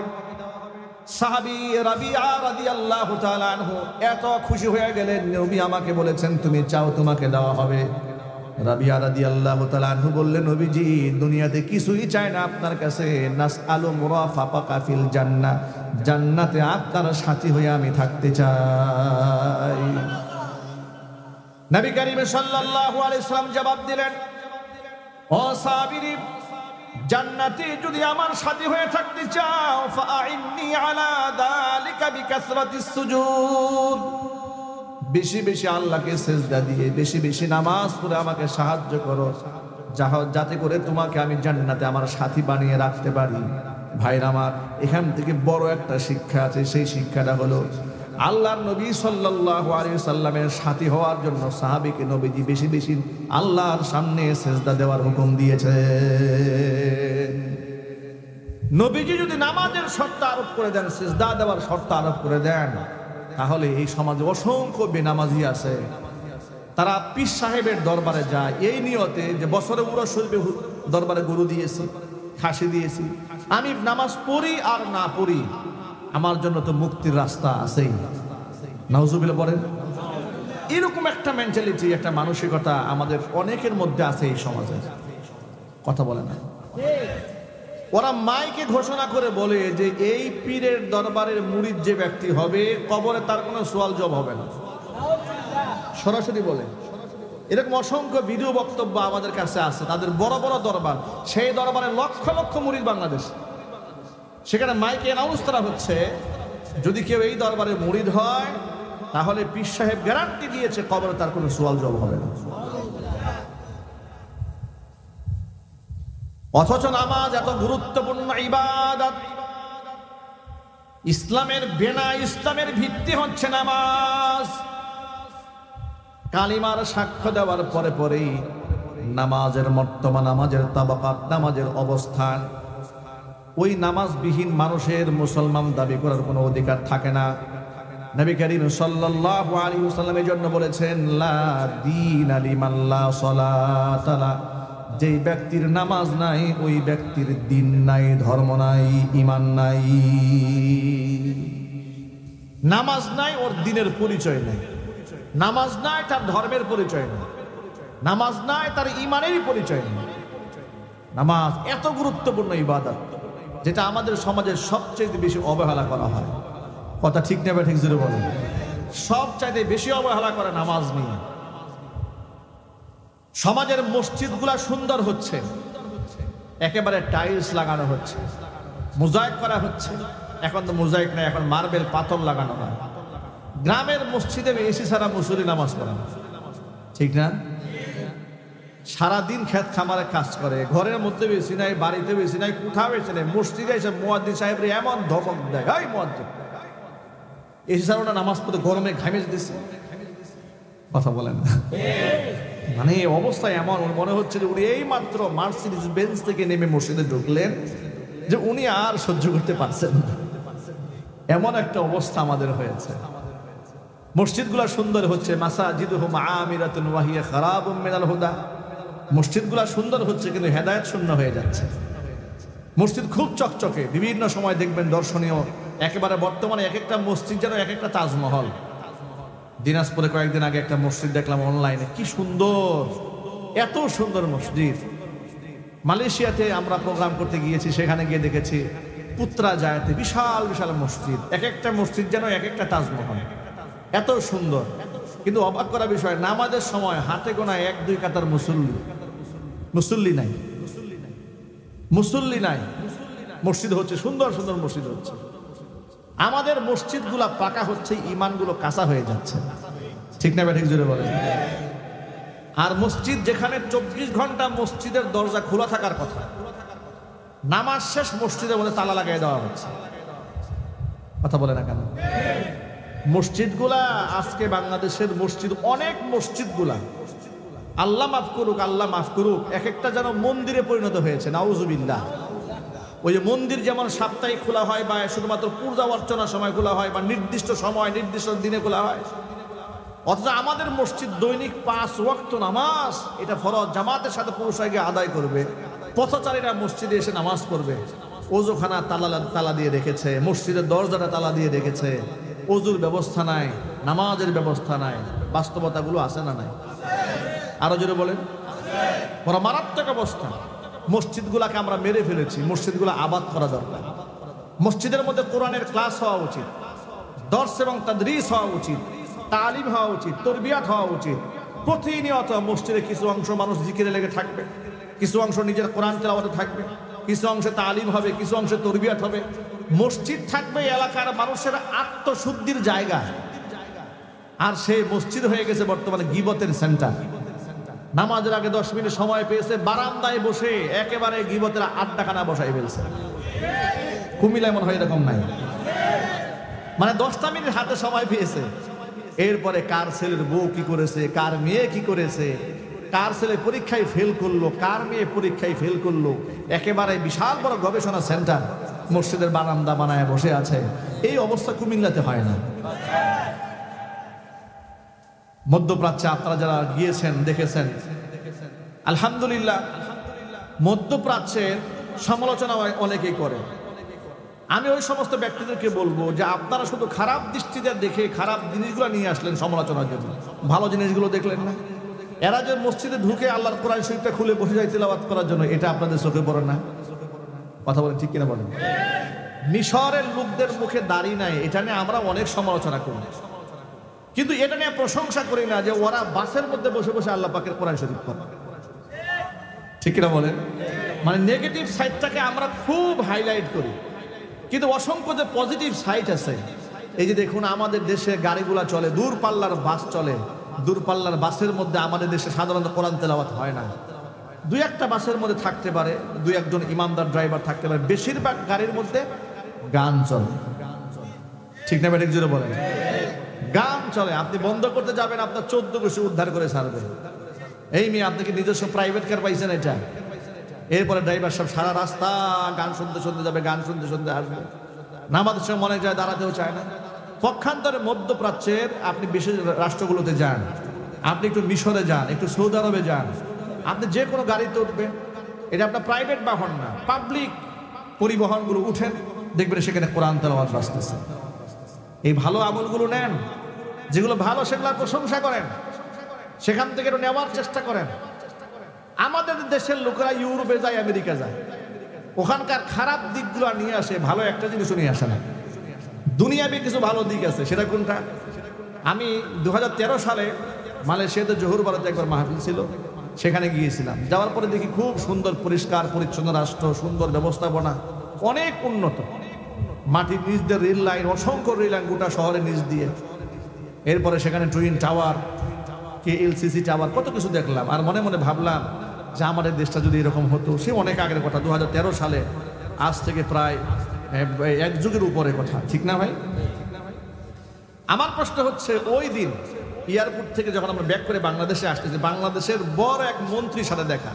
সাহাবী রাবিআ রাদিয়াল্লাহু তাআলা আনহু এত খুশি হয়ে গেলেন, নবী আমাকে বলেছেন তুমি চাও তোমাকে দেওয়া হবে। রাবিআ রাদিয়াল্লাহু তাআলা আনহু বললেন, নবীজি দুনিয়াতে কিছুই চাই না আপনার কাছে, নাসআলু মুরাফাকাকা ফিল জান্নাহ, জান্নাতে আপনার সাথী হয়ে আমি থাকতে চাই। নবী করিম সাল্লাল্লাহু আলাইহি ওয়াসাল্লাম জবাব দিলেন, ও সাহাবী, জান্নাতে যদি আমার সাথী হয়ে থাকতে চাও ফাআইন্নি আলা যালিকা বিকাসরাতিস সুজুদ, বেশি বেশি আল্লাহকে সিজদা দিয়ে বেশি বেশি নামাজ পড়ে আমাকে সাহায্য করো, যাতে করে তোমাকে আমি জান্নাতে আমার সাথী বানিয়ে রাখতে পারি। ভাইরা আমার, এখান থেকে বড় একটা শিক্ষা আছে। সেই শিক্ষাটা হলো আল্লাহর নবী সাল্লাল্লাহু আলাইহি ওয়াসাল্লামের সাথী হওয়ার জন্য সাহাবীকে নবীজি বেশি বেশি আল্লাহর সামনে সিজদা দেওয়ার হুকুম দিয়েছে। নবীজি যদি নামাজের শর্ত আরোপ করে দেন, সিজদা দেওয়ার শর্ত আরোপ করে দেন, তাহলে এই সমাজে অসংখ্য বেনামাজি আছে। তারা পীর সাহেবের দরবারে যায় এই নিয়তে যে বছরে উরস শরীফে দরবারে গরু দিয়েছি, খাসি দিয়েছি, আমি নামাজ পড়ি আর না পড়ি, আমার জন্য তো মুক্তির রাস্তা আছেই। নাউজুবিল্লাহ বলেন। এরকম একটা মেন্টালিটি, একটা মানসিকতা আমাদের অনেকের মধ্যে আছে এই সমাজে। কথা বলে না, ওরা মাইকে ঘোষণা করে বলে যে এই পীরের দরবারের মুরিদ যে ব্যক্তি হবে কবরে তার কোনো সওয়াল জবাব হবে না, সরাসরি বলে। এরকম অসংখ্য ভিডিও বক্তব্য আমাদের কাছে আছে। তাদের বড় বড় দরবার, সেই দরবারে লক্ষ লক্ষ মুরিদ বাংলাদেশ, সেখানে মাইকে অ্যানাউন্স করা হচ্ছে যদি কেউ এই দরবারে মুরিদ হয় তাহলে পীর সাহেব গ্যারান্টি দিয়েছে কবরে তার কোনো সওয়াল জবাব হবে না। অথচ নামাজ এত গুরুত্বপূর্ণ ইবাদত, ইসলামের বেনা, ইসলামের ভিত্তি হচ্ছে নামাজ। কালিমার সাক্ষ্য দেওয়ার পরে পরেই নামাজের মর্তবা, নামাজের তাবাকাত, নামাজের অবস্থান, ওই নামাজবিহীন মানুষের মুসলমান দাবি করার কোনো অধিকার থাকে না। নবী করিম সাল্লাল্লাহু আলাইহি ওয়াসাল্লাম এর জন্য বলেছেন, লা দীনা লিমান লা সালাতা লা, যেই ব্যক্তির নামাজ নাই ওই ব্যক্তির দিন নাই, ধর্ম নাই, ঈমান নাই। নামাজ নাই, ওর দিনের পরিচয় নাই। নামাজ নাই, তার ধর্মের পরিচয় নাই। নামাজ নাই, তার ঈমানেরই পরিচয় নেই। নামাজ এত গুরুত্বপূর্ণ ইবাদত, যেটা আমাদের সমাজে সবচেয়ে বেশি অবহেলা করা হয়। কথা ঠিক নেবে, ঠিক জোরে বলেন। সবচাইতে বেশি অবহেলা করে নামাজ নিয়ে। সমাজের মসজিদগুলা সুন্দর হচ্ছে, একেবারে টাইলস লাগানো হচ্ছে, মোজাইক করা হচ্ছে। এখন তো মোজাইক নাই, এখন মার্বেল পাথর লাগানো হয়। গ্রামের মসজিদে এসি ছাড়া মুসল্লি নামাজ পড়ে, ঠিক না? সারাদিন ক্ষেত খামারে কাজ করে, ঘরের মধ্যে বেশি নাই, বাড়িতে বেশি নাই, কোথাও বেশি নাই। মসজিদে এসে মুয়াজ্জিন সাহেব এমন ধমক দেয়, এই মুয়াজ্জিন এসি ছাড়া ওটা নামাজ পড়তে গরমে ঘামে যেতেছে। কথা বলেন না, মানে অবস্থা এমন মনে হচ্ছে যে উনি এই মাত্র মার্সিডিজ বেঞ্চ থেকে নেমে মসজিদে ঢুকলেন, যে উনি আর সহ্য করতে পারছেন না। এমন একটা অবস্থা আমাদের হয়েছে। মসজিদগুলা সুন্দর হচ্ছে, মাসাজিদুহুম আমিরাতুন ওয়া হিয়া খারাবুম মিনাল হুদা। মসজিদগুলা সুন্দর হচ্ছে, কিন্তু হেদায়েত শূন্য হয়ে যাচ্ছে। মসজিদ খুব চকচকে, বিভিন্ন সময় দেখবেন দর্শনীয়, একেবারে বর্তমানে এক একটা মসজিদ যেন এক একটা তাজমহল। দিনাজপুরে কয়েকদিন আগে একটা মসজিদ দেখলাম অনলাইনে, কি সুন্দর, এত সুন্দর মসজিদ। মালয়েশিয়াতে আমরা প্রোগ্রাম করতে গিয়েছি, সেখানে গিয়ে দেখেছি পুত্রাজায়াতে বিশাল বিশাল মসজিদ, এক একটা মসজিদ যেন এক একটা তাজমহল, এত সুন্দর। কিন্তু অবাক করা বিষয়, নামাজের সময় হাতে গোনা এক দুই কাতার মুসল্লি নাই, মুসল্লি নাই। মসজিদ হচ্ছে সুন্দর সুন্দর মসজিদ হচ্ছে, আমাদের মসজিদগুলা পাকা হচ্ছে, ইমানগুলো কাঁচা হয়ে যাচ্ছে, ঠিক না? ঠিক জোরে বলেন। আর মসজিদ যেখানে 24 ঘন্টা মসজিদের দরজা খোলা থাকার কথা, নামাজ শেষ মসজিদের মধ্যে তালা লাগাই দেওয়া হচ্ছে। কথা বলে না কেন? মসজিদগুলা আজকে বাংলাদেশের মসজিদ, অনেক মসজিদগুলা আল্লাহ মাফ করুক, আল্লাহ মাফ করুক, এক একটা যেন মন্দিরে পরিণত হয়েছে। নাউজুবিল্লাহ। ওই যে মন্দির যেমন সাপ্তাহিক খোলা হয়, বা শুধুমাত্র পূজা অর্চনার সময় খোলা হয়, বা নির্দিষ্ট সময় নির্দিষ্ট দিনে খোলা হয়, অথচ আমাদের মসজিদ দৈনিক 5 ওয়াক্ত নামাজ, এটা ফরজ, জামাতের সাথে পুরুষ গিয়ে আদায় করবে। পথচারীরা মসজিদে এসে নামাজ পড়বে। ওযুখানা তালা দিয়ে রেখেছে, মসজিদের দরজাটা তালা দিয়ে রেখেছে, ওযুর ব্যবস্থা নাই, নামাজের ব্যবস্থা নাই। বাস্তবতাগুলো আছে না নাই? আরো জোরে বলেন। বড় মারাত্মক অবস্থা। মসজিদগুলাকে আমরা মেরে ফেলেছি, মসজিদগুলো আবাদ করা দরকার। মসজিদের মধ্যে কোরআনের ক্লাস হওয়া উচিত, দর্স এবং তাদরিস হওয়া উচিত, তালিম হওয়া উচিত, তরবিয়াত হওয়া উচিত। প্রতিনিয়ত মসজিদে কিছু অংশ মানুষ জিকিরে লেগে থাকবে, কিছু অংশ নিজের কোরআন তেলাওয়াতে থাকবে, কিছু অংশে তালিম হবে, কিছু অংশে তরবিয়াত হবে। মসজিদ থাকবে এলাকার মানুষের আত্মশুদ্ধির জায়গা, আর সেই মসজিদ হয়ে গেছে বর্তমানে গীবতের সেন্টার। নামাজের আগে 10 মিনিট সময় পেয়েছে, বারান্দায় বসে একেবারে গীবতের আড্ডাখানা বসাই ফেলছে। কুমিল্লা এমন হয় এরকম নাই, মানে 10টা মিনিট হাতে সময় পেয়েছে, এরপরে কার ছেলের বউ কি করেছে, কার মেয়ে কি করেছে, কার ছেলে পরীক্ষায় ফেল করলো, কার মেয়ে পরীক্ষায় ফেল করলো, একেবারে বিশাল বড় গবেষণা সেন্টার মসজিদের বারান্দা বানায় বসে আছে। এই অবস্থা কুমিল্লাতে হয় না। মধ্যপ্রাচ্যে আপনারা যারা গিয়েছেন দেখেছেন, আলহামদুলিল্লাহ, মধ্যপ্রাচ্যের সমালোচনা অনেকেই করে। আমি ওই সমস্ত ব্যক্তিদেরকে বলবো যে আপনারা শুধু খারাপ দৃষ্টিতে দেখে খারাপ জিনিসগুলো নিয়ে আসলেন সমালোচনার জন্য, ভালো জিনিসগুলো দেখলেন না। এরা যে মসজিদে ঢুকে আল্লাহর কোরআন শরীফটা খুলে বসে যায় তিলাওয়াত করার জন্য, এটা আপনাদের চোখে পড়ে না? কথা বলেন, ঠিক কিনা বলেন? মিশরের লোকদের মুখে দাড়ি নাই, এটা নিয়ে আমরা অনেক সমালোচনা করি, কিন্তু এটা নিয়ে প্রশংসা করি না যে ওরা বাসের মধ্যে বসে বসে আল্লাহ পাকের কোরআন শরীফ পড়ে। ঠিক কিনা বলেন? মানে নেগেটিভ সাইডটাকে আমরা খুব হাইলাইট করি, কিন্তু অসংখ্য যে পজিটিভ সাইড আছে। এই যে দেখুন, আমাদের দেশে গাড়িগুলা চলে, দূরপাল্লার বাস চলে, দূরপাল্লার বাসের মধ্যে আমাদের দেশে সাধারণত কোরআন তেলাওয়াত হয় না। 2-1টা বাসের মধ্যে থাকতে পারে, 2-1জন ইমামদার ড্রাইভার থাকতে পারে, বেশিরভাগ গাড়ির মধ্যে গান চলে। ঠিক না ব্যাটিক জোরে বলেন? গান চলে, আপনি বন্ধ করতে যাবেন, আপনার 14 কোটি উদ্ধার করে ছাড়বে। এই মেয়ে, আপনি কি নিজস্ব প্রাইভেট কার পাইছেন এটা? এরপরে ড্রাইভার সব সারা রাস্তা গান শুনতে শুনতে যাবে, গান শুনতে শুনতে আসবে। নামাজের সময় মনে যায়, দাঁড়াতেও চায় না। পক্ষান্তরে মধ্যপ্রাচ্যের আপনি বিশেষ রাষ্ট্রগুলোতে যান, আপনি একটু মিশরে যান, একটু সৌদি আরবে যান, আপনি যে কোনো গাড়িতে উঠবেন, এটা আপনার প্রাইভেট বাহন না, পাবলিক পরিবহনগুলো উঠেন, দেখবেন সেখানে কোরআন তেলাওয়াত আসতেছে। এই ভালো আমলগুলো নেন, যেগুলো ভালো সেগুলো প্রশংসা করেন, সেখান থেকে একটু নেওয়ার চেষ্টা করেন। আমাদের দেশের লোকেরা ইউরোপে যায়, আমেরিকা যায়, ওখানকার খারাপ দিকগুলো নিয়ে আসে, ভালো একটা জিনিসও নিয়ে আসে না। দুনিয়াবি কিছু ভালো দিক আছে, সেটা কোনটা? আমি 2013 সালে মালয়েশিয়াতে জোহর বারাতে একবার মাহফিল ছিল, সেখানে গিয়েছিলাম। যাওয়ার পরে দেখি খুব সুন্দর পরিষ্কার পরিচ্ছন্ন রাষ্ট্র, সুন্দর ব্যবস্থাপনা, অনেক উন্নত। মাটির নিচ দিয়ে রেল লাইন, অসংখ্য রেল লাইন গোটা শহরের নিচ দিয়ে। এরপরে সেখানে টুইন টাওয়ার, KLCC টাওয়ার, কত কিছু দেখলাম। আর মনে মনে ভাবলাম যে আমাদের দেশটা যদি এরকম হতো। সে অনেক আগের কথা, 2013 সালে, আজ থেকে প্রায় এক যুগের উপরে কথা, ঠিক না ভাই? আমার প্রশ্ন হচ্ছে, ওই দিন এয়ারপোর্ট থেকে যখন আমরা ব্যাক করে বাংলাদেশে আসতেছি, বাংলাদেশের বড় এক মন্ত্রীর সাথে দেখা।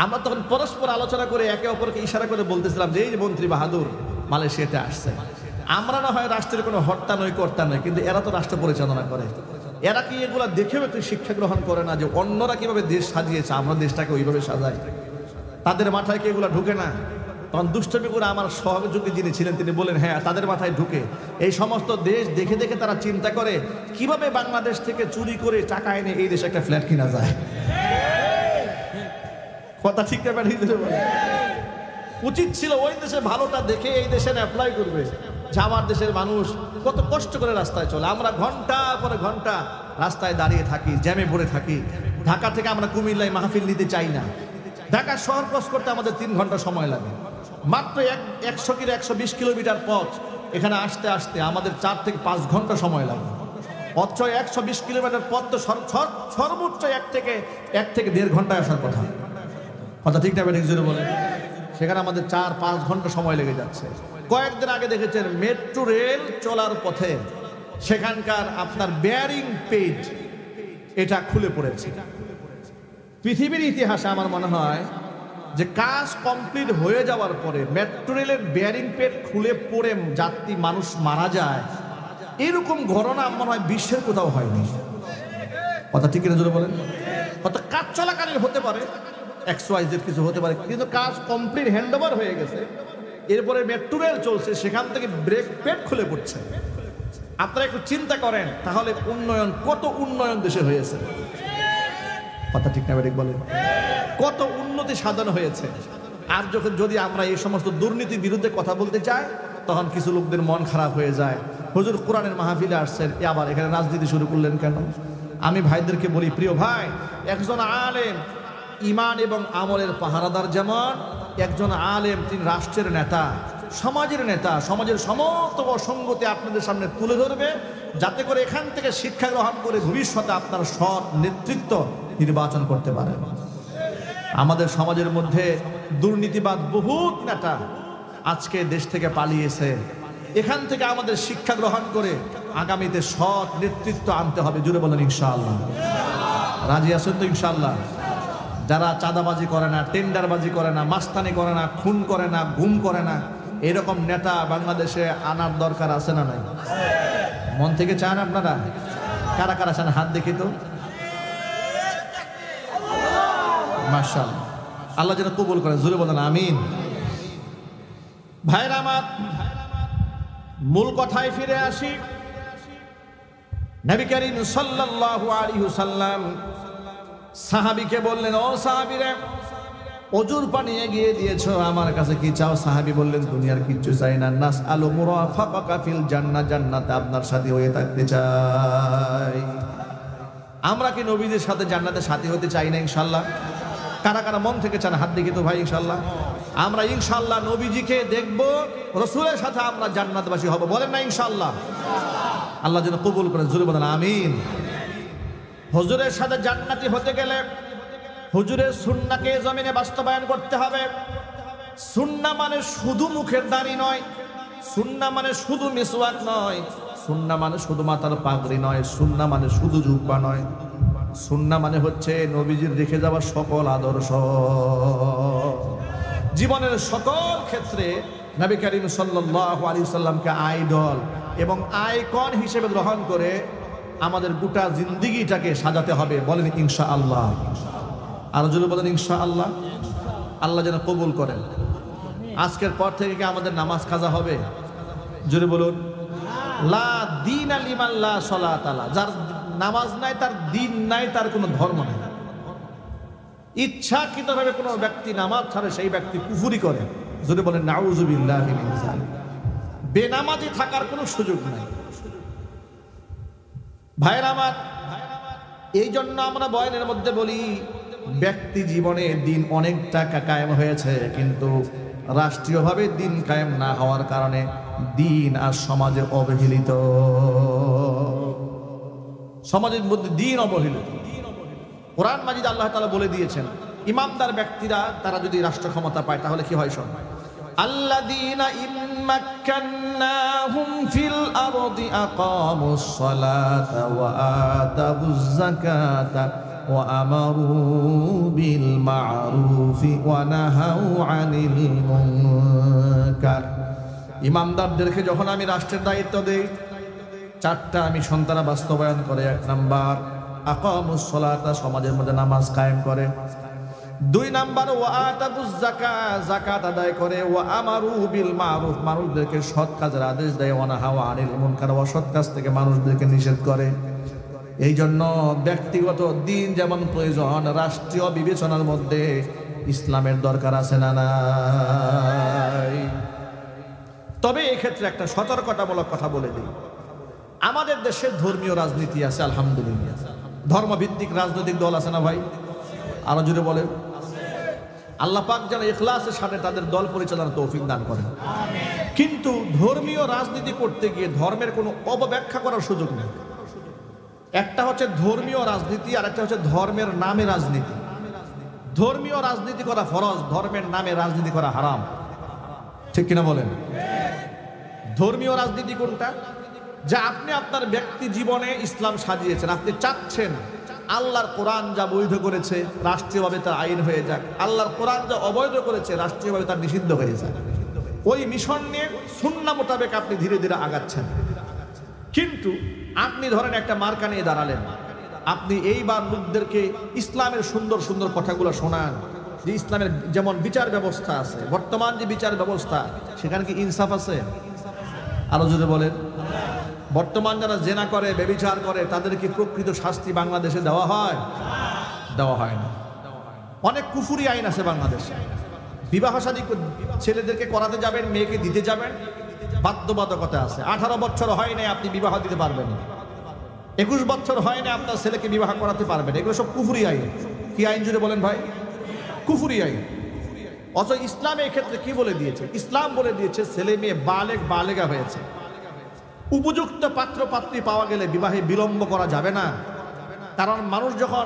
আমরা তখন পরস্পর আলোচনা করে একে অপরকে ইশারা করে বলতেছিলাম যে এই মন্ত্রী বাহাদুর মালয়েশিয়াতে আসছে। আমরা না হয় রাষ্ট্রের কোনো হর্তা নই, কর্তা নয়, কিন্তু এরা তো রাষ্ট্র পরিচালনা করে। এরা কি এগুলা দেখেও একটু শিক্ষা গ্রহণ করে না যে অন্যরা কিভাবে দেশ সাজিয়েছে, আমরা দেশটাকে ওইভাবে সাজাই? তাদের মাথায় কি এগুলা ঢুকে না? তখন দুষ্টমি করে আমার সহযোগী যিনি ছিলেন তিনি বলেন, হ্যাঁ, তাদের মাথায় ঢুকে। এই সমস্ত দেশ দেখে দেখে তারা চিন্তা করে কিভাবে বাংলাদেশ থেকে চুরি করে টাকা এনে এই দেশে একটা ফ্ল্যাট কিনা যায়। কথা ঠিক না? উচিত ছিল ওই দেশে ভালোটা দেখে এই দেশে অ্যাপ্লাই করবে, যে আমার দেশের মানুষ কত কষ্ট করে রাস্তায় চলে। আমরা ঘন্টা পরে ঘন্টা রাস্তায় দাঁড়িয়ে থাকি, জ্যামে পড়ে থাকি। ঢাকা থেকে আমরা কুমিল্লায় মাহফিল নিতে চাই না, ঢাকা শহর ক্রস করতে আমাদের 3 ঘন্টা সময় লাগে। মাত্র 120 কিলোমিটার পথ, এখানে আসতে আসতে আমাদের 4 থেকে 5 ঘন্টা সময় লাগে। অথচ 120 কিলোমিটার পথ তো সর্বোচ্চ 1 থেকে 1.5 ঘন্টায় আসার কথা। কথা ঠিক না? বেঠিক জোরে বলে। সেখানে আমাদের 4-5 ঘন্টা সময় লেগে যাচ্ছে। কয়েকদিন আগে দেখেছেন মেট্রো রেল চলার পথে সেখানকার আপনার বেয়ারিং পেজ এটা খুলে পড়েছে। পৃথিবীর ইতিহাসে আমার মনে হয় যে কাজ কমপ্লিট হয়ে যাওয়ার পরে মেট্রো রেলের বেয়ারিং পেজ খুলে পড়ে যাত্রী মানুষ মারা যায়, এরকম ঘটনা আমার মনে হয় বিশ্বের কোথাও হয়নি। কথা ঠিক কিনা জোরে বলেন? কত কাজ চলাকালীন হতে পারে, XYZ কিছু হতে পারে, কিন্তু কাজ কমপ্লিট হ্যান্ড ওভার হয়ে গেছে, এরপরে মেট্রো রেল চলছে, সেখান থেকে ব্রেক পেট খুলে পড়ছে। আপনারা একটু চিন্তা করেন তাহলে উন্নয়ন, কত উন্নয়ন দেশে হয়েছে। কথা ঠিক না বেঠিক বলেন? কত উন্নতি সাধন হয়েছে। আর যদি আমরা এই সমস্ত দুর্নীতির বিরুদ্ধে কথা বলতে চাই, তখন কিছু লোকদের মন খারাপ হয়ে যায়। হুজুর কোরআনের মাহফিলে আসছেন, আবার এখানে রাজনীতি শুরু করলেন কেন? আমি ভাইদেরকে বলি, প্রিয় ভাই, একজন আলেম ইমান এবং আমলের পাহারাদার, যেমন একজন আলেম তিনি রাষ্ট্রের নেতা, সমাজের নেতা, সমাজের সমস্ত অসঙ্গতি আপনাদের সামনে তুলে ধরবে, যাতে করে এখান থেকে শিক্ষা গ্রহণ করে ভবিষ্যতে আপনার সৎ নেতৃত্ব নির্বাচন করতে পারেন। আমাদের সমাজের মধ্যে দুর্নীতিবাদ বহুত নেতা আজকে দেশ থেকে পালিয়েছে। এখান থেকে আমাদের শিক্ষা গ্রহণ করে আগামীতে সৎ নেতৃত্ব আনতে হবে। জুড়ে বলেন ইনশাআল্লাহ। রাজি আছেন তো ইনশাআল্লাহ? যারা চাঁদাবাজি করে না, টেন্ডারবাজি করে না, মাস্তানি করে না, খুন করে না, গুম করে না, এরকম নেতা বাংলাদেশে আনার দরকার আছে না নাই? মন থেকে চান আপনারা? কারা কারা চান হাত দেখি তো। মাশাআল্লাহ, আল্লাহ যেন কবুল করে। জোরে বলেন আমিন। ভাইরা আমার, মূল কথায় ফিরে আসি। নবী করিম সাল্লাল্লাহু আলাইহি ওয়াসাল্লাম সাহাবীকে বললেন, ও সাহাবীরা, অজুর পানি এগিয়ে দিয়েছো, আমার কাছে কি চাও? সাহাবী বললেন, দুনিয়ার কিচ্ছু চাই না, নাসআলু মুরাফাকাকা ফিল জান্নাহ, জান্নাতে আপনার সাথী হয়ে থাকতে চাই। আমরা কি নবীদের সাথে জান্নাতে সাথী হতে চাই না? ইনশাআল্লাহ। কারা কারা মন থেকে চান হাত দেখি তো ভাই। ইনশাআল্লাহ আমরা ইনশাআল্লাহ নবীজিকে দেখব, রাসূলের সাথে আমরা জান্নাতবাসী হব। বলেন না ইনশাআল্লাহ? আল্লাহ যেন কবুল করেন। জোরে বলেন আমিন। হুজুরের সাথে জান্নাতি হতে গেলে হুজুরের সুন্নাহকে জমিনে বাস্তবায়ন করতে হবে। সুন্নাহ মানে শুধু মুখের দাড়ি নয়, সুন্নাহ মানে শুধু মিসওয়াক নয়, সুন্নাহ মানে শুধু মাথার পাগড়ি নয়, সুন্নাহ মানে শুধু জুব্বা নয়, সুন্নাহ মানে হচ্ছে নবীজির রেখে যাওয়া সকল আদর্শ। জীবনের সকল ক্ষেত্রে নবী করিম সাল্লাল্লাহু আলাইহি সাল্লামকে আইডল এবং আইকন হিসেবে গ্রহণ করে আমাদের গোটা জিন্দেগিটাকে সাজাতে হবে। বলেন ইনশাআল্লাহ। আর যদি বলেন ইনশাআল্লাহ, আল্লাহ যেন কবুল করেন। আজকের পর থেকে কি আমাদের নামাজ কাজা হবে? যদি বলুন লা দীনা লিমান লা সালাত আলা, যার নামাজ নাই তার দিন নাই, তার কোনো ধর্ম নাই। ইচ্ছাকৃতভাবে কোনো ব্যক্তি নামাজ ছাড়ে সেই ব্যক্তি কুফরি করে। যদি বলেন নাউযুবিল্লাহি মিন যালিক। বেনামাজি থাকার কোনো সুযোগ নাই। ভাইরা আমার, এই জন্য আমরা বয়ানের মধ্যে বলি ব্যক্তি জীবনে দিন অনেকটা কায়েম হয়েছে, কিন্তু রাষ্ট্রীয়ভাবে দিন কায়েম না হওয়ার কারণে দিন আর সমাজে অবহেলিত। সমাজের মধ্যে দিন অবহেলিত। কোরআন মাজিদ আল্লাহ তাআলা বলে দিয়েছেন ইমানদার ব্যক্তিরা তারা যদি রাষ্ট্র ক্ষমতা পায় তাহলে কি হয়? শোন, আল্লাযীনা ইম্মাক্কান্নাহুম ফিল আরদি আকামুস সালাতা ওয়া আতাবুজ যাকাতা ওয়া আমারু বিল মা'রুফি ওয়া নাহাউ আনিল মুনকার। ইমানদারদেরকে যখন আমি রাষ্ট্রের দায়িত্ব দেই, চারটা আমি সন্তানা বাস্তবায়ন করে। এক নাম্বার আকামুস সালাতা, সমাজের মধ্যে নামাজ কায়েম করে। দুই নাম্বার ওয়া আতাবুজ যাকাত, যাকাত আদায় করে। ওয়া আমারু বিল মা'রুফ, মানুষদেরকে সৎ কাজের আদেশ দেয়। ওয়া নাহাউ আনিল মুনকার, অসৎ কাজ থেকে মানুষদেরকে নিষেধ করে। এই জন্য ব্যক্তিগত দিন যেমন প্রয়োজন, রাষ্ট্রীয় বিবেচনার মধ্যে ইসলামের দরকার আছে না নাই? তবে এই ক্ষেত্রে একটা সতর্কতামূলক কথা বলে দিই। আমাদের দেশে ধর্মীয় রাজনীতি আছে, আলহামদুলিল্লাহ। ধর্মভিত্তিক রাজনৈতিক দল আছে না ভাই? আরো জুড়ে বলেন। আল্লাহ পাক যেন ইখলাসের সাথে তাদের দল পরিচালনার তৌফিক দান করেন। কিন্তু ধর্মীয় রাজনীতি করতে গিয়ে ধর্মের কোনো অপব্যাখ্যা করার সুযোগ নেই। একটা হচ্ছে ধর্মীয় রাজনীতি, আর একটা হচ্ছে ধর্মের নামে রাজনীতি। ধর্মীয় রাজনীতি করা ফরজ, ধর্মের নামে রাজনীতি করা হারাম। ঠিক কিনা বলেন? ধর্মীয় রাজনীতি কোনটা? যা আপনি আপনার ব্যক্তি জীবনে ইসলাম সাজিয়েছেন, আপনি চাচ্ছেন আল্লাহর কোরআন যা বৈধ করেছে রাষ্ট্রীয়ভাবে তার আইন হয়ে যাক, আল্লাহর কোরআন যা অবৈধ করেছে রাষ্ট্রীয়ভাবে তার নিষিদ্ধ হয়ে যাক। ওই মিশন নিয়ে সুন্নাহ মোতাবেক আপনি ধীরে ধীরে আগাচ্ছেন। কিন্তু আপনি ধরেন একটা মার্কা নিয়ে দাঁড়ালেন, আপনি এইবার লোকদেরকে ইসলামের সুন্দর সুন্দর কথাগুলো শোনান, যে ইসলামের যেমন বিচার ব্যবস্থা আছে, বর্তমান যে বিচার ব্যবস্থা সেখানে কি ইনসাফ আছে? আরো যদি বলেন, বর্তমান যারা জেনা করে, ব্যভিচার করে, তাদের কি প্রকৃত শাস্তি বাংলাদেশে দেওয়া হয়? দেওয়া হয় না। অনেক কুফুরি আইন আছে বাংলাদেশে। বিবাহ শাদী ছেলেদেরকে করাতে যাবেন, মেয়েকে দিতে যাবেন, বাধ্যবাধকতা আছে। 18 বছর হয় নাই আপনি বিবাহ দিতে পারবেন না, 21 বছর হয় না আপনার ছেলেকে বিবাহ করাতে পারবেন। এগুলো সব কুফুরি আইন। কি আইন জুড়ে বলেন ভাই? কুফুরি আইন। অথচ ইসলাম এই ক্ষেত্রে কি বলে দিয়েছে? ইসলাম বলে দিয়েছে ছেলে মেয়ে বালেগা হয়েছে, উপযুক্ত পাত্র পাত্রী পাওয়া গেলে বিবাহে বিলম্ব করা যাবে না। কারণ মানুষ যখন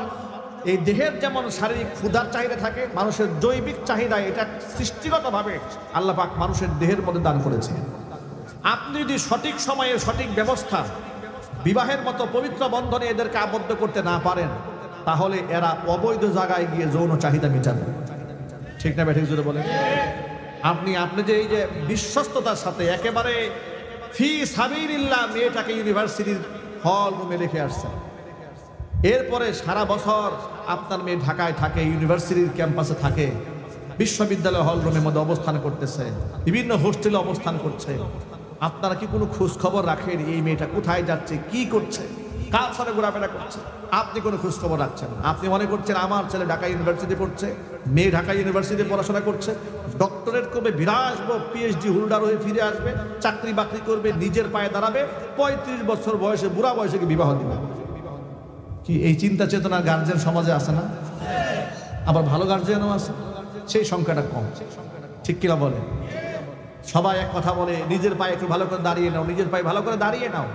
এই দেহের যেমন শারীরিক ক্ষুধার চাহিদা থাকে, মানুষের জৈবিক চাহিদা এটা সৃষ্টিগতভাবে আল্লাহ পাক মানুষের দেহের মধ্যে দান করেছে। আপনি যদি সঠিক সময়ে সঠিক ব্যবস্থা বিবাহের মতো পবিত্র বন্ধনে এদেরকে আবদ্ধ করতে না পারেন, তাহলে এরা অবৈধ জায়গায় গিয়ে যৌন চাহিদা মেটাবে। ঠিক না ঠিক জোরে বলেন? আপনি যে এই যে বিশ্বস্ততার সাথে একেবারে ফি সাবিলিল্লাহ মেয়েটাকে ইউনিভার্সিটির হল রুমে রেখে আসছেন, এরপরে সারা বছর আপনার মেয়ে ঢাকায় থাকে, ইউনিভার্সিটির ক্যাম্পাসে থাকে, বিশ্ববিদ্যালয় হল রুমের মধ্যে অবস্থান করতেছে, বিভিন্ন হোস্টেলে অবস্থান করছে, আপনারা কি কোনো খোঁজ খবর রাখেন? এই মেয়েটা কোথায় যাচ্ছে, কি করছে, কার সাথে ঘোরাফেরা করছে? আপনি কোনো খোঁজ খবর রাখছেন না। আপনি মনে করছেন আমার ছেলে ঢাকা ইউনিভার্সিটি পড়ছে, মেয়ে ঢাকা ইউনিভার্সিটি পড়াশোনা করছে, ডক্টরেট করবে, বিরাট আসবো, পিএইচডি হোল্ডার হয়ে ফিরে আসবে, চাকরি বাকরি করবে, নিজের পায়ে দাঁড়াবে, 35 বছর বয়সে, বুড়া বয়সে কি বিবাহ দিবে? কি এই চিন্তা চেতনা গার্জেন সমাজে আছে না? আবার ভালো গার্জেনও আছে, সেই সংখ্যাটা কম। ঠিক কিনা বলে? সবাই এক কথা বলে, নিজের পায়ে একটু ভালো করে দাঁড়িয়ে নাও, নিজের পায়ে ভালো করে দাঁড়িয়ে নাও,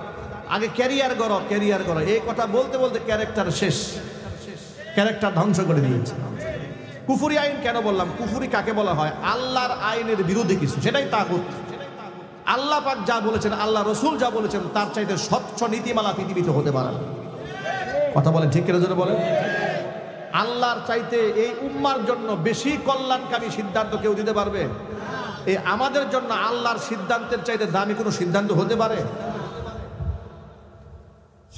আগে ক্যারিয়ার করো। এই কথা বলতে বলতে ক্যারেক্টার শেষ, ক্যারেক্টার ধ্বংস করে দিয়েছে। কুফুরি আইন কেন বললাম? কুফুরি কাকে বলা হয়? আল্লাহর আইনের বিরোধী কিছু, সেটাই তাগুত। আল্লাহ পাক যা বলেছেন, আল্লাহ রসুল যা বলেছেন, তার চাইতে স্বচ্ছ নীতিমালা পৃথিবীতে হতে পারে না। কথা বলেন ঠিক কিনা জোরে বলেন। আল্লাহর চাইতে এই উম্মার জন্য বেশি কল্যাণকামী সিদ্ধান্ত কেউ দিতে পারবে? এই আমাদের জন্য আল্লাহর সিদ্ধান্তের চাইতে দামি কোনো সিদ্ধান্ত হতে পারে?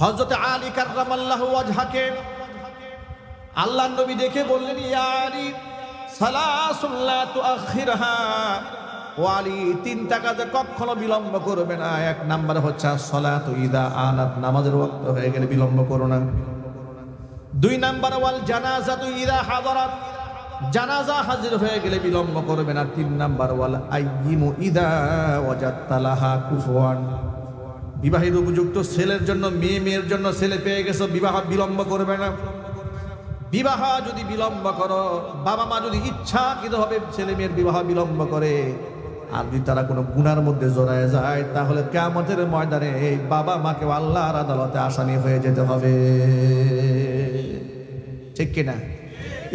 হযরত আলী কাররামাল্লাহু ওয়াজহাকে আল্লাহ নবী দেখে বললেন, ইয়া আলী সালাসুন লা তুআখিরহা, ও আলী তিনটা কাজে কখনো বিলম্ব করবে না। এক নম্বরে হচ্ছে সালাতু ইদা আনাত, নামাজের ওয়াক্ত হয়ে গেলে বিলম্ব করো না। দুই নাম্বার ওয়াল জানাজাতু ইদা হাদারাত, জানাজা হাজির হয়ে গেলে বিলম্ব করবে না। তিন নাম্বার ওয়াল আইয়িমু ইদা ওয়াজাদতা লাহা কুফুয়ান, বিবাহের উপযুক্ত ছেলের জন্য মেয়ে, মেয়ের জন্য ছেলে পেয়ে গেছো, বিবাহ বিলম্ব করবে না। বিবাহ যদি বিলম্ব করো, বাবা মা যদি ইচ্ছাকৃতভাবে ছেলে মেয়ের বিবাহ বিলম্ব করে, আর যদি তারা কোনো গুনার মধ্যে জড়ায় যায়, তাহলে কিয়ামতের ময়দানে এই বাবা মাকে আল্লাহর আদালতে আসামি হয়ে যেতে হবে। ঠিক কিনা?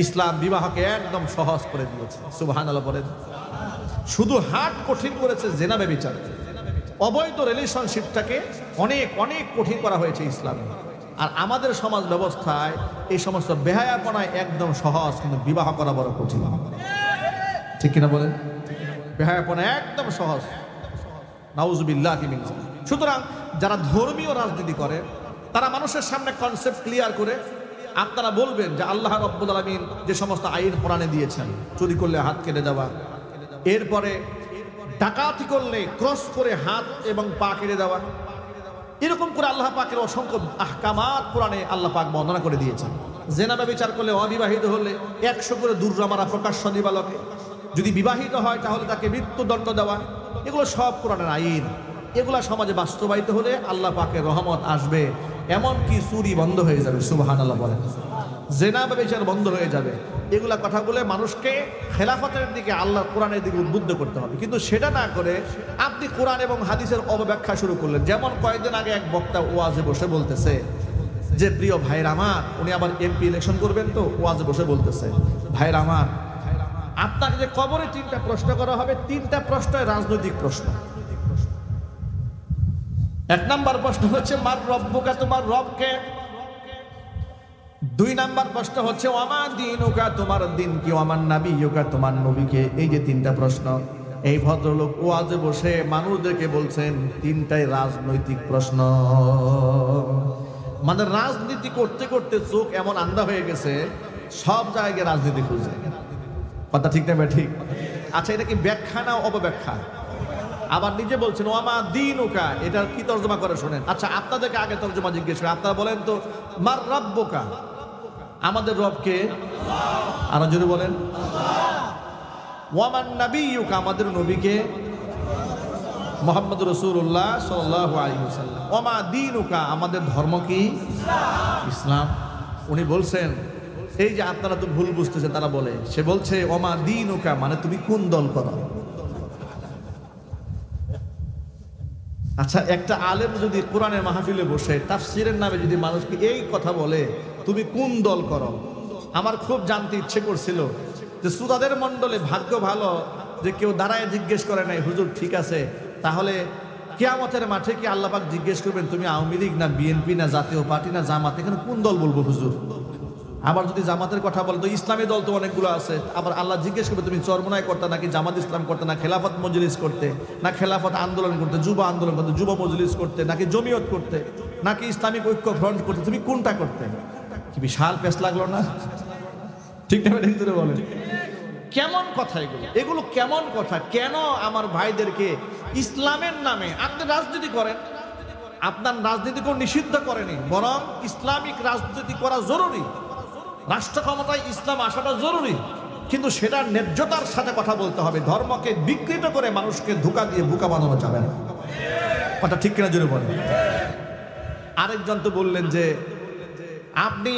ইসলাম বিবাহকে একদম সহজ করে দিয়েছে, সুবহানাল্লাহ বলেন। শুধু হাত কঠিন করেছে জেনা ব্যভিচার, অবৈধ রিলেশনশিপটাকে অনেক অনেক কঠিন করা হয়েছে ইসলামে। আর আমাদের সমাজ ব্যবস্থায় এই সমস্ত বেহায়াপনায় একদম সহজ, কিন্তু বিবাহ করা বড় কঠিন। ঠিক কিনা বলেন? বেহায়াপনা একদম সহজ, নাউযুবিল্লাহি মিন যালিক। সুতরাং যারা ধর্মীয় রাজনীতি করে, তারা মানুষের সামনে কনসেপ্ট ক্লিয়ার করে আপনারা বলবেন যে আল্লাহ রাব্বুল আলামিন যে সমস্ত আইন কোরআনে দিয়েছেন, চুরি করলে হাত কেটে দেওয়া, এরপরে ডাকাতি করলে ক্রস করে হাত এবং পা কেটে দেওয়া, এরকম করে আল্লাহ পাকের অসংখ্য আহকামাত কোরআনে আল্লাহ পাক বর্ণনা করে দিয়েছেন। জেনা ব্যভিচার করলে, অবিবাহিত হলে 100 করে দূররা মারা, প্রকাশ্য দিবালোকে। যদি বিবাহিত হয় তাহলে তাকে মৃত্যুদণ্ড দেওয়া, এগুলো সব কোরআনের আইন। এগুলা সমাজে বাস্তবায়িত হলে আল্লাহ পাকের রহমত আসবে, এমনকি চুরি বন্ধ হয়ে যাবে, সুবহানাল্লাহ বলেন। জেনা ব্যভিচার বন্ধ হয়ে যাবে। এগুলা কথা বলে মানুষকে খেলাফতের দিকে, আল্লাহ কোরআনের দিকে উদ্বুদ্ধ করতে হবে। কিন্তু সেটা না করে আপনি কোরআন এবং হাদিসের অবব্যাখ্যা শুরু করলেন। যেমন কয়েকদিন আগে এক বক্তা ওয়াজে বসে বলতেছে যে, প্রিয় ভাইরা আমার, উনি আবার এমপি ইলেকশন করবেন, তো ওয়াজে বসে বলতেছে, ভাইরা আমার, আপনাকে যে কবরে 3টা প্রশ্ন করা হবে, 3টা প্রশ্নই রাজনৈতিক প্রশ্ন। 1 নাম্বার প্রশ্ন হচ্ছে মার রব্বুকা, তোমার রবকে। 2 নাম্বার প্রশ্ন হচ্ছে ওয়ামা দীনুকা, তোমার দিন কি। ওয়ামান নাবিয়ুকা, তোমার নবীকে। এই যে 3টা প্রশ্ন, এই ভদ্রলোক ওয়াজে বসে মানুষদেরকে বলছেন 3টাই রাজনৈতিক প্রশ্ন। মানে রাজনীতি করতে করতে চোখ এমন আন্ধা হয়ে গেছে, সব জায়গায় রাজনীতি খুঁজে। কথা ঠিক না ঠিক? আচ্ছা, এটা কি ব্যাখ্যা না অপব্যাখ্যা? আবার নিজে বলছেন ওয়ামা দীনুকা, এটার কি তর্জমা করে শোনেন। আচ্ছা, আপনাদেরকে আগে তর্জমা জিজ্ঞেস করি, আপনারা বলেন তো, মার রব্বুকা, আমাদের রবকে। আরো জোরে বলেন। ওয়ামান নাবিয়ুকা, আমাদের নবীকে, মুহাম্মদ রাসূলুল্লাহ সাল্লাল্লাহু আলাইহি ওয়াসাল্লাম। ওয়ামা দীনুকা, আমাদের ধর্ম কি? ইসলাম। উনি বলছেন, এই যে আপনারা তো ভুল বুঝতেছেন, তারা বলে, সে বলছে ওমা দীনুকা মানে তুমি কোন দল করো। আচ্ছা, একটা আলেম যদি কোরআনের মাহফিলে বসে তাফসীরের নামে যদি মানুষকে এই কথা বলে, তুমি কোন দল করো, আমার খুব জানতে ইচ্ছে করছিল যে শ্রোতাদের মণ্ডলে ভাগ্য ভালো যে কেউ দাঁড়ায় জিজ্ঞেস করে নাই, হুজুর ঠিক আছে, তাহলে কিয়ামতের মাঠে কি আল্লাহ পাক জিজ্ঞেস করবেন তুমি আওয়ামী লীগ না বিএনপি না জাতীয় পার্টি না জামাত, এখানে কোন দল বলবো হুজুর? আবার যদি জামাতের কথা বলে তো ইসলামী দল তো অনেকগুলো আছে, আবার আল্লাহ জিজ্ঞেস করবে তুমি চরমোনাই করতে নাকি জামাত ইসলাম করতে, না খেলাফত মজলিস করতে, না খেলাফত আন্দোলন করতে, যুব আন্দোলন করতে, যুব মজলিস করতে, নাকি জমিয়ত করতে, নাকি ইসলামিক ঐক্য ফ্রন্ট করতে, তুমি কোনটা করতে? কি বিশাল পেশ লাগলো না? ঠিক না ঠিক বলে? কেমন কথা এগুলো? এগুলো কেমন কথা? কেন আমার ভাইদেরকে ইসলামের নামে আপনি রাজনীতি করেন? আপনার রাজনীতিকেও নিষিদ্ধ করেনি, বরং ইসলামিক রাজনীতি করা জরুরি, রাষ্ট্র ক্ষমতায় ইসলাম আসাটা জরুরি, কিন্তু সেটা ন্যায্যতার সাথে কথা বলতে হবে। ধর্মকে বিকৃত করে মানুষকে ধোঁকা দিয়ে বোকা বানানো যাবে না। কথা ঠিক কিনা জোরে বলেন। আরেকজন তো বললেন যে আপনি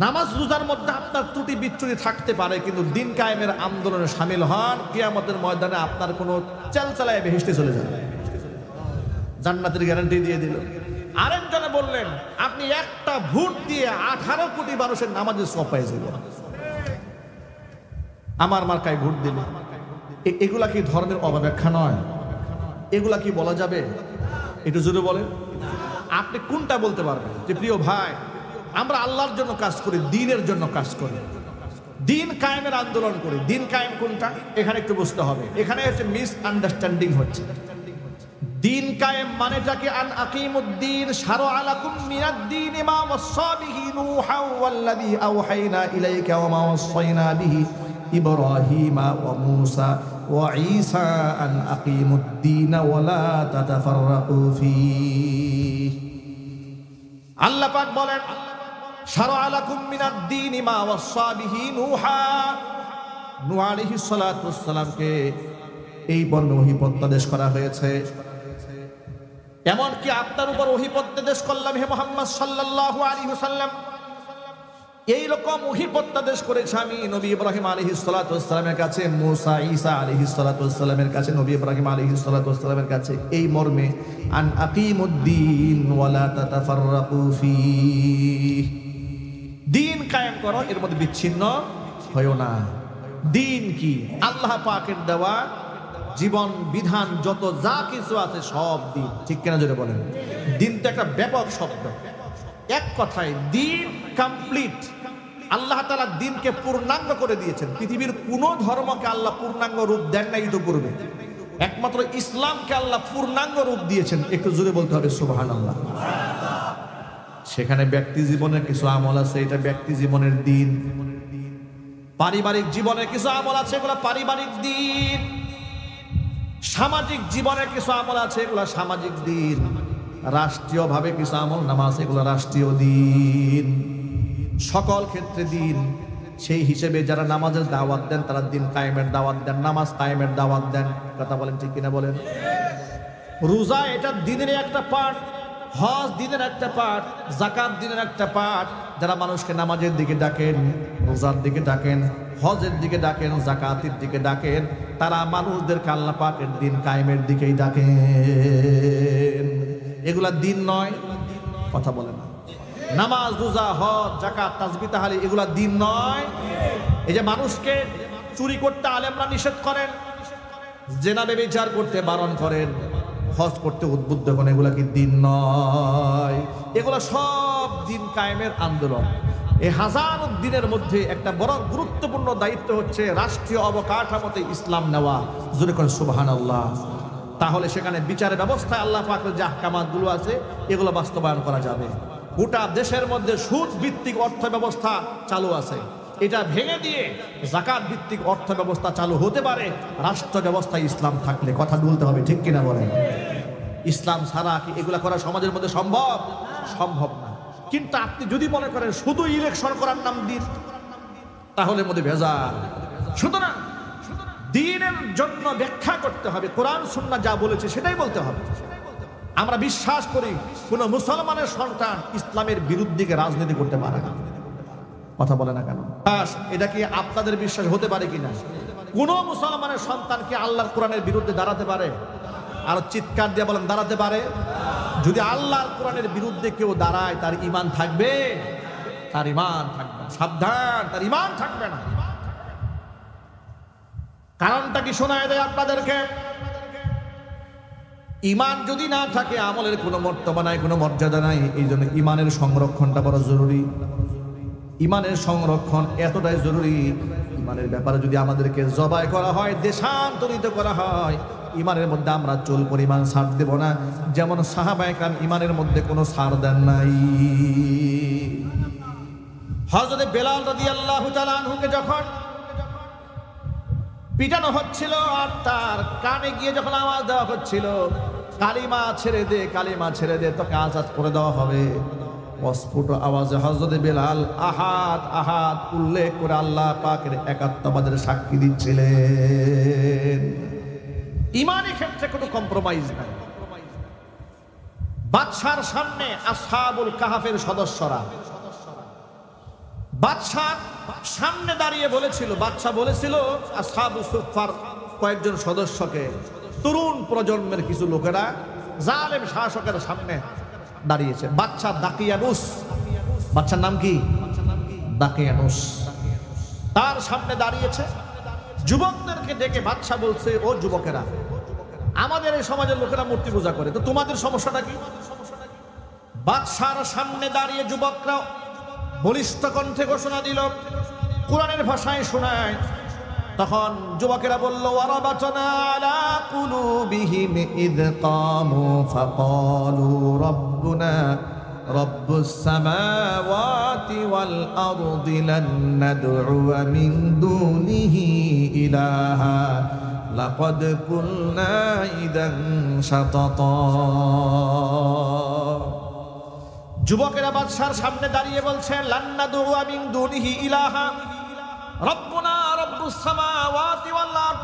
নামাজ রোজার মধ্যে আপনার ত্রুটি বিচ্যুতি থাকতে পারে, কিন্তু দিন কায়েমের আন্দোলনে শামিল হন, কিয়ামতের ময়দানে আপনার কোনো চালচালায় বেহেশতে চলে যাবে, জান্নাতের গ্যারান্টি দিয়ে দিল। আরেকজনে বললেন আপনি একটা ভোট দিয়ে 18 কোটি মানুষের নামাজের সওয়াব পেয়ে যাবেন, আমার মার্কায় ভোট দিলে। এগুলা কি ধর্মের অপব্যাখ্যা নয়? এগুলা কি বলা যাবে? একটু জোরে বলেন। আপনি কোনটা বলতে পারবেন যে প্রিয় ভাই আমরা আল্লাহর জন্য কাজ করি, দ্বীনের জন্য কাজ করি, দ্বীন কায়েমের আন্দোলন করি? দ্বীন কায়েম কোনটা এখানে একটু বুঝতে হবে। এখানে হচ্ছে মিস আন্ডারস্ট্যান্ডিং হচ্ছে। দ্বীন কায়েম মানেটাকে আন আকিমুদ্দীন শারআ লাকুম মিনাদ-দীন মা ওয়াসসা বিহি নূহা ওয়াল্লাযী আওহাইনা ইলাইকা ওয়া মা ওয়াসাইনা বিহি ইব্রাহিমা ওয়া মূসা ওয়া ঈসা আন আকিমুদ্দীন ওয়া লা তাতাফাররাকু ফীহি। আল্লাহ পাক বলেন শারআ লাকুম মিনাদ-দীন মা ওয়াসসা বিহি নূহা, নূহ আলাইহিস সালাতু ওয়াস সালামকে এই বর্ণ ওহীপত্যাদেশ করা হয়েছে। এমনকি আপনার উপর ওহীপত্যাদেশ করলাম হে মুহাম্মদ সাল্লাল্লাহু আলাইহি ওয়াসাল্লাম। এইরকম ওহীপত্যাদেশ করেছে আমি নবী ইব্রাহিম আলাইহিস সালাতু ওয়াস সালামের কাছে, মূসা ঈসা আলাইহিস সালাতু ওয়াস সালামের কাছে, নবী ইব্রাহিম আলাইহিস সালাতু ওয়াস সালামের কাছে, এই মর্মে আন আকিমুদ্দীন ওয়া লা তাতাফাররাকু ফীহি, দ্বীন কায়েম করো, এর মধ্যে বিচ্ছিন্ন হয়ো না। দ্বীন কি? আল্লাহ পাকের দেওয়া জীবন বিধান যত যা কিছু আছে সব দ্বীন। ঠিক কিনা জোরে বলেন? দ্বীন তো একটা ব্যাপক শব্দ। এক কথায় দ্বীন কমপ্লিট। আল্লাহ তাআলা দ্বীনকে পূর্ণাঙ্গ করে দিয়েছেন। পৃথিবীর কোন ধর্মকে আল্লাহ পূর্ণাঙ্গ রূপ দেন নাই তো করবে, একমাত্র ইসলামকে আল্লাহ পূর্ণাঙ্গ রূপ দিয়েছেন। একটু জোরে বলতে হবে সুবহানাল্লাহ। সেখানে ব্যক্তি জীবনের কিছু আমল আছে, এটা ব্যক্তি জীবনের দ্বীন। পারিবারিক জীবনের কিছু আমল আছে, এগুলো পারিবারিক দ্বীন। সামাজিক জীবনের কিছু আমল আছে, এগুলো সামাজিক দ্বীন। রাষ্ট্রীয়ভাবে কিছু আমল নামা আছে, এগুলো রাষ্ট্রীয় দ্বীন। সকল ক্ষেত্রে দ্বীন। সেই হিসেবে যারা নামাজের দাওয়াত দেন তারা দ্বীন কায়েমের দাওয়াত দেন, নামাজ কায়েমের দাওয়াত দেন। কথা বলেন ঠিক কিনা বলেন? রোজা এটা দ্বীনের একটা পার্ট, হজ দ্বীনের একটা পার্ট, যাকাত দ্বীনের একটা পার্ট। যারা মানুষকে নামাজের দিকে ডাকেন, রোজার দিকে ডাকেন, হজের দিকে ডাকেন, যাকাতের দিকে ডাকেন, তারা মানুষদেরকে আল্লাহ পাকের দ্বীন কায়েমের দিকেই ডাকেন। এগুলা দ্বীন নয়। কথা বলে না। নামাজ, রোজা, হজ, যাকাত, তাসবিহ, তাহলিল এগুলা দ্বীন নয়। এই যে মানুষকে চুরি করতে আলেমরা নিষেধ করেন, জেনা ব্যভিচার করতে বারণ করেন, হজ করতে উদ্বুদ্ধ করেন, এগুলা কি দ্বীন নয়? এগুলা সব দ্বীন কায়েমের আন্দোলন। এই হাজার দিনের মধ্যে একটা বড় গুরুত্বপূর্ণ দায়িত্ব হচ্ছে রাষ্ট্রীয় অবকাঠামোতে ইসলাম নেওয়া। জোরে করে সুবহানাল্লাহ। তাহলে সেখানে বিচারের ব্যবস্থায় আল্লাহ পাকের যে আহকামাতগুলো আছে এগুলো বাস্তবায়ন করা যাবে। গোটা দেশের মধ্যে সুদ ভিত্তিক অর্থ ব্যবস্থা চালু আছে, এটা ভেঙে দিয়ে যাকাত ভিত্তিক অর্থ ব্যবস্থা চালু হতে পারে রাষ্ট্র ব্যবস্থায় ইসলাম থাকলে। কথা বলতে হবে ঠিক কিনা বলেন? ইসলাম ছাড়া কি এগুলা করা সমাজের মধ্যে সম্ভব? সম্ভব না। কিন্তু আপনি যদি মনে করেন শুধু ইলেকশন করার নাম দিন, তাহলে মধ্যে ভেজাল। সুতরাং দ্বীনের জন্য ব্যাখ্যা করতে হবে, কোরআন সুন্নাহ যা বলেছে সেটাই বলতে হবে। আমরা বিশ্বাস করি কোন মুসলমানের সন্তান ইসলামের বিরুদ্ধে রাজনীতি করতে পারে না। কথা বলে না কেন? এটা কি আপনাদের বিশ্বাস হতে পারে কিনা? কোন মুসলমানের সন্তান কি আল্লাহর কোরআনের বিরুদ্ধে দাঁড়াতে পারে? আর চিৎকার দিয়ে বলেন দাঁড়াতে পারে? যদি আল্লাহর কোরআনের বিরুদ্ধে কেউ দাঁড়ায় তার ঈমান থাকবে? তার ঈমান থাকবে। সাবধান, তার ঈমান থাকবে না। কারণটা কি শোনায় দেয় আপনাদেরকে? ঈমান যদি না থাকে আমলের কোনো মর্তবা নাই, কোনো মর্যাদা নাই। এই জন্য ঈমানের সংরক্ষণটা বড় জরুরি। ঈমানের সংরক্ষণ এতটাই জরুরি, ঈমানের ব্যাপারে যদি আমাদেরকে জবাই করা হয়, দেশান্তরিত করা হয়, ঈমানের মধ্যে আমরা চুল পরিমাণ ছাড় দেব না। যেমন সাহাবায়ে কেরাম ঈমানের মধ্যে কোনো ছাড় দেন নাই। হযরত বেলাল রাদিয়াল্লাহু তাআলা আনহুকে যখন পিটানো হচ্ছিল আর তার কানে গিয়ে যখন আওয়াজ দেওয়া হচ্ছিল কালিমা ছেড়ে দে, কালিমা ছেড়ে দে, তোকে আজাদ করে দেওয়া হবে, অস্ফুট আওয়াজে হযরত বেলাল আহাদ আহাদ উল্লেখ করে আল্লাহ পাকের একাত্মবাদের সাক্ষী দিচ্ছিলেন। ঈমানের ক্ষেত্রে কোনো কম্প্রোমাইজ নাই। বাদশার সামনে আসহাবুল কাহাফের সদস্যরা বাদশার সামনে দাঁড়িয়ে বলেছিল, বাদশা বলেছিল আসহাবুস সুফফার কয়েকজন সদস্যকে, তরুণ প্রজন্মের কিছু লোকেরা জালেম শাসকের সামনে দাঁড়িয়েছে। বাদশা দাকিয়ানুস, বাদশার নাম কি? দাকিয়ানুস, তার সামনে দাঁড়িয়েছে। যুবকদেরকে ডেকে বাদশা বলছে, ও যুবকেরা, আমাদের এই সমাজের লোকেরা মূর্তি পূজা করে, তো তোমাদের সমস্যাটা কি? বাদশার সামনে দাঁড়িয়ে যুবকরা বলিষ্ঠ কণ্ঠে ঘোষণা দিল, কোরআনের ভাষায় শোনায়। তখন যুবকেরা বলল, ওয়ারাবাতনা আলা কুলুবিহিম ইয কামু ফাকালু রাব্বুনা রাব্বুস সামাওয়াতি ওয়াল আরদি লান নাদ'উ মিন দুনিহি ইলাহা লাকাদ কুলনা ইযান শাতাতা। যুবকেরা বাদশার সামনে দাঁড়িয়ে বলছেন, লান নাদ'উ মিন দুনিহি ইলাহা রব্বুনা রব্বুস সামাওয়াতি ওয়াল আরদ,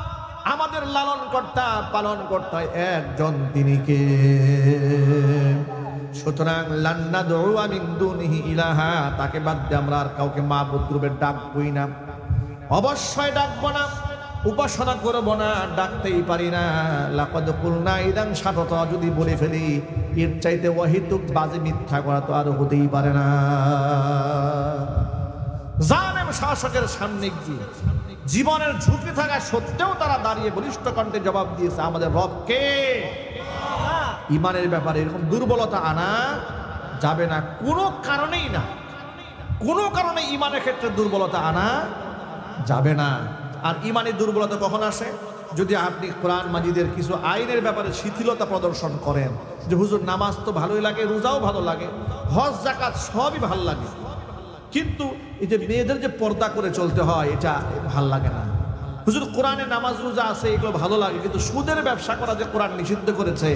আমাদের লালনকর্তা পালনকর্তা একজন, তিনি কে? সুতরাং লান নাদ'উ মিন দুনিহি ইলাহা, তাকে বাদ দিয়ে আমরা আর কাউকে মাবুদ রূপে ডাকবই না, অবশ্যই ডাকবো না, উপাসনা করবো না, ডাকতেই পারি না। লাকাদ কুলনা ইযান শাতাতা, যদি বলে ফেলি এর চাইতে অহেতুক বাজে মিথ্যা করা তো আর হতেই পারে না। জালেম শাসকের সামনে গিয়ে জীবনের ঝুঁকি থাকা সত্ত্বেও তারা দাঁড়িয়ে বলিষ্ঠ কণ্ঠে জবাব দিয়েছে, আমাদের রব কে? ইমানের ব্যাপারে এরকম দুর্বলতা আনা যাবে না, কোনো কারণেই না, কোনো কারণে ইমানের ক্ষেত্রে দুর্বলতা আনা যাবে না। আর ইমানের দুর্বলতা কখন আসে? যদি আপনি কোরআন মাজিদের কিছু আইনের ব্যাপারে শিথিলতা প্রদর্শন করেন, যে হুজুর নামাজ তো ভালোই লাগে, রোজাও ভালো লাগে, হজ যাকাত সবই ভালো লাগে, কিন্তু এই যে মেয়েদের যে পর্দা করে চলতে হয় এটা ভাল লাগে না। হুজুর কোরআনে নামাজ রোজা আছে, এগুলো ভালো লাগে, কিন্তু সুদের ব্যবসা করা যে কোরআন নিষিদ্ধ করেছে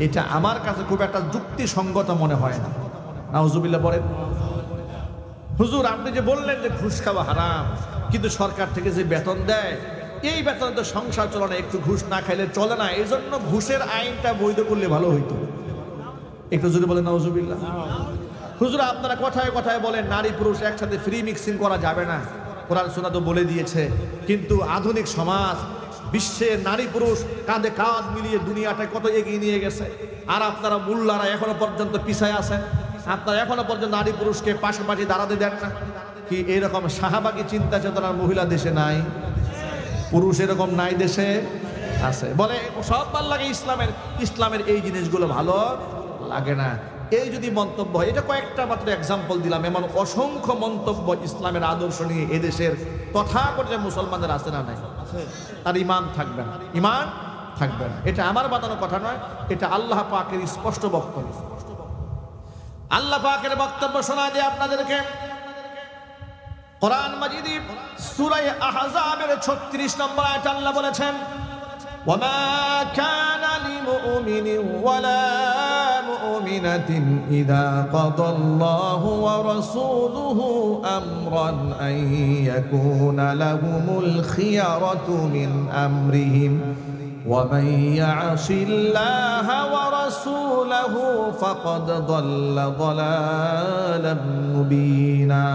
এটা আমার কাছে খুব একটা যুক্তিসঙ্গত মনে হয় না। নাউজুবিল্লাহ বলেন। হুজুর আপনি যে বললেন যে ঘুষ খাওয়া হারাম, কিন্তু সরকার থেকে যে বেতন দেয় এই বেতনে তো সংসার চলে না, একটু ঘুষ না খাইলে চলে না, এই জন্য ঘুষের আইনটা বৈধ করলে ভালো হইতো। একটু যদি বলেন নাউজুবিল্লাহ। হুজুর আপনারা কথায় কথায় বলেন নারী পুরুষ একসাথে ফ্রি মিক্সিং করা যাবে না, কোরআন সুন্নাহ তো বলে দিয়েছে, কিন্তু আধুনিক সমাজ বিশ্বের নারী পুরুষ কাঁধে কাঁধ মিলিয়ে দুনিয়াটা কত এগিয়ে নিয়ে গেছে, আর আপনারা মুল্লারা এখনো পর্যন্ত পিছায় আছেন। আপনারা এখনো পর্যন্ত নারী পুরুষকে পাশাপাশি দাঁড়াতে দেন না। কি এরকম শাহবাগী চিন্তা চেতনার মহিলা দেশে নাই? পুরুষ এরকম নাই দেশে? আছে। বলে সব ভালো লাগে ইসলামের এই জিনিসগুলো ভালো লাগে না। এই যদি মন্তব্য হয়, এটা কয়েকটা মাত্র এক্সাম্পল দিলাম, এমন অসংখ্য মন্তব্য ইসলামের আদর্শ নিয়ে এদেশের তথাকথিত মুসলমানদের আছে না নাই? তার ইমান থাকবে না, ইমান থাকবে না। এটা আমার বানানো কথা নয়, এটা আল্লাহ পাকের স্পষ্ট বক্তব্য। আল্লাহ পাকের বক্তব্য শোনা দিয়ে আপনাদেরকে কোরআন মাজিদে সূরা আহজাবের 36 নম্বর আয়াতে আল্লাহ বলেছেন, ওয়ামা কানা লিমুমিনিন ওয়ালা মুমিনাতিন ইযা কাদাল্লাহু ওয়া রাসূলুহু আমরান আন ইয়াকুনা লাহুমুল খিয়ারাতু মিন আমরিহিম ومن يعص الله ورسوله فقد ضل ضلالا مبينا।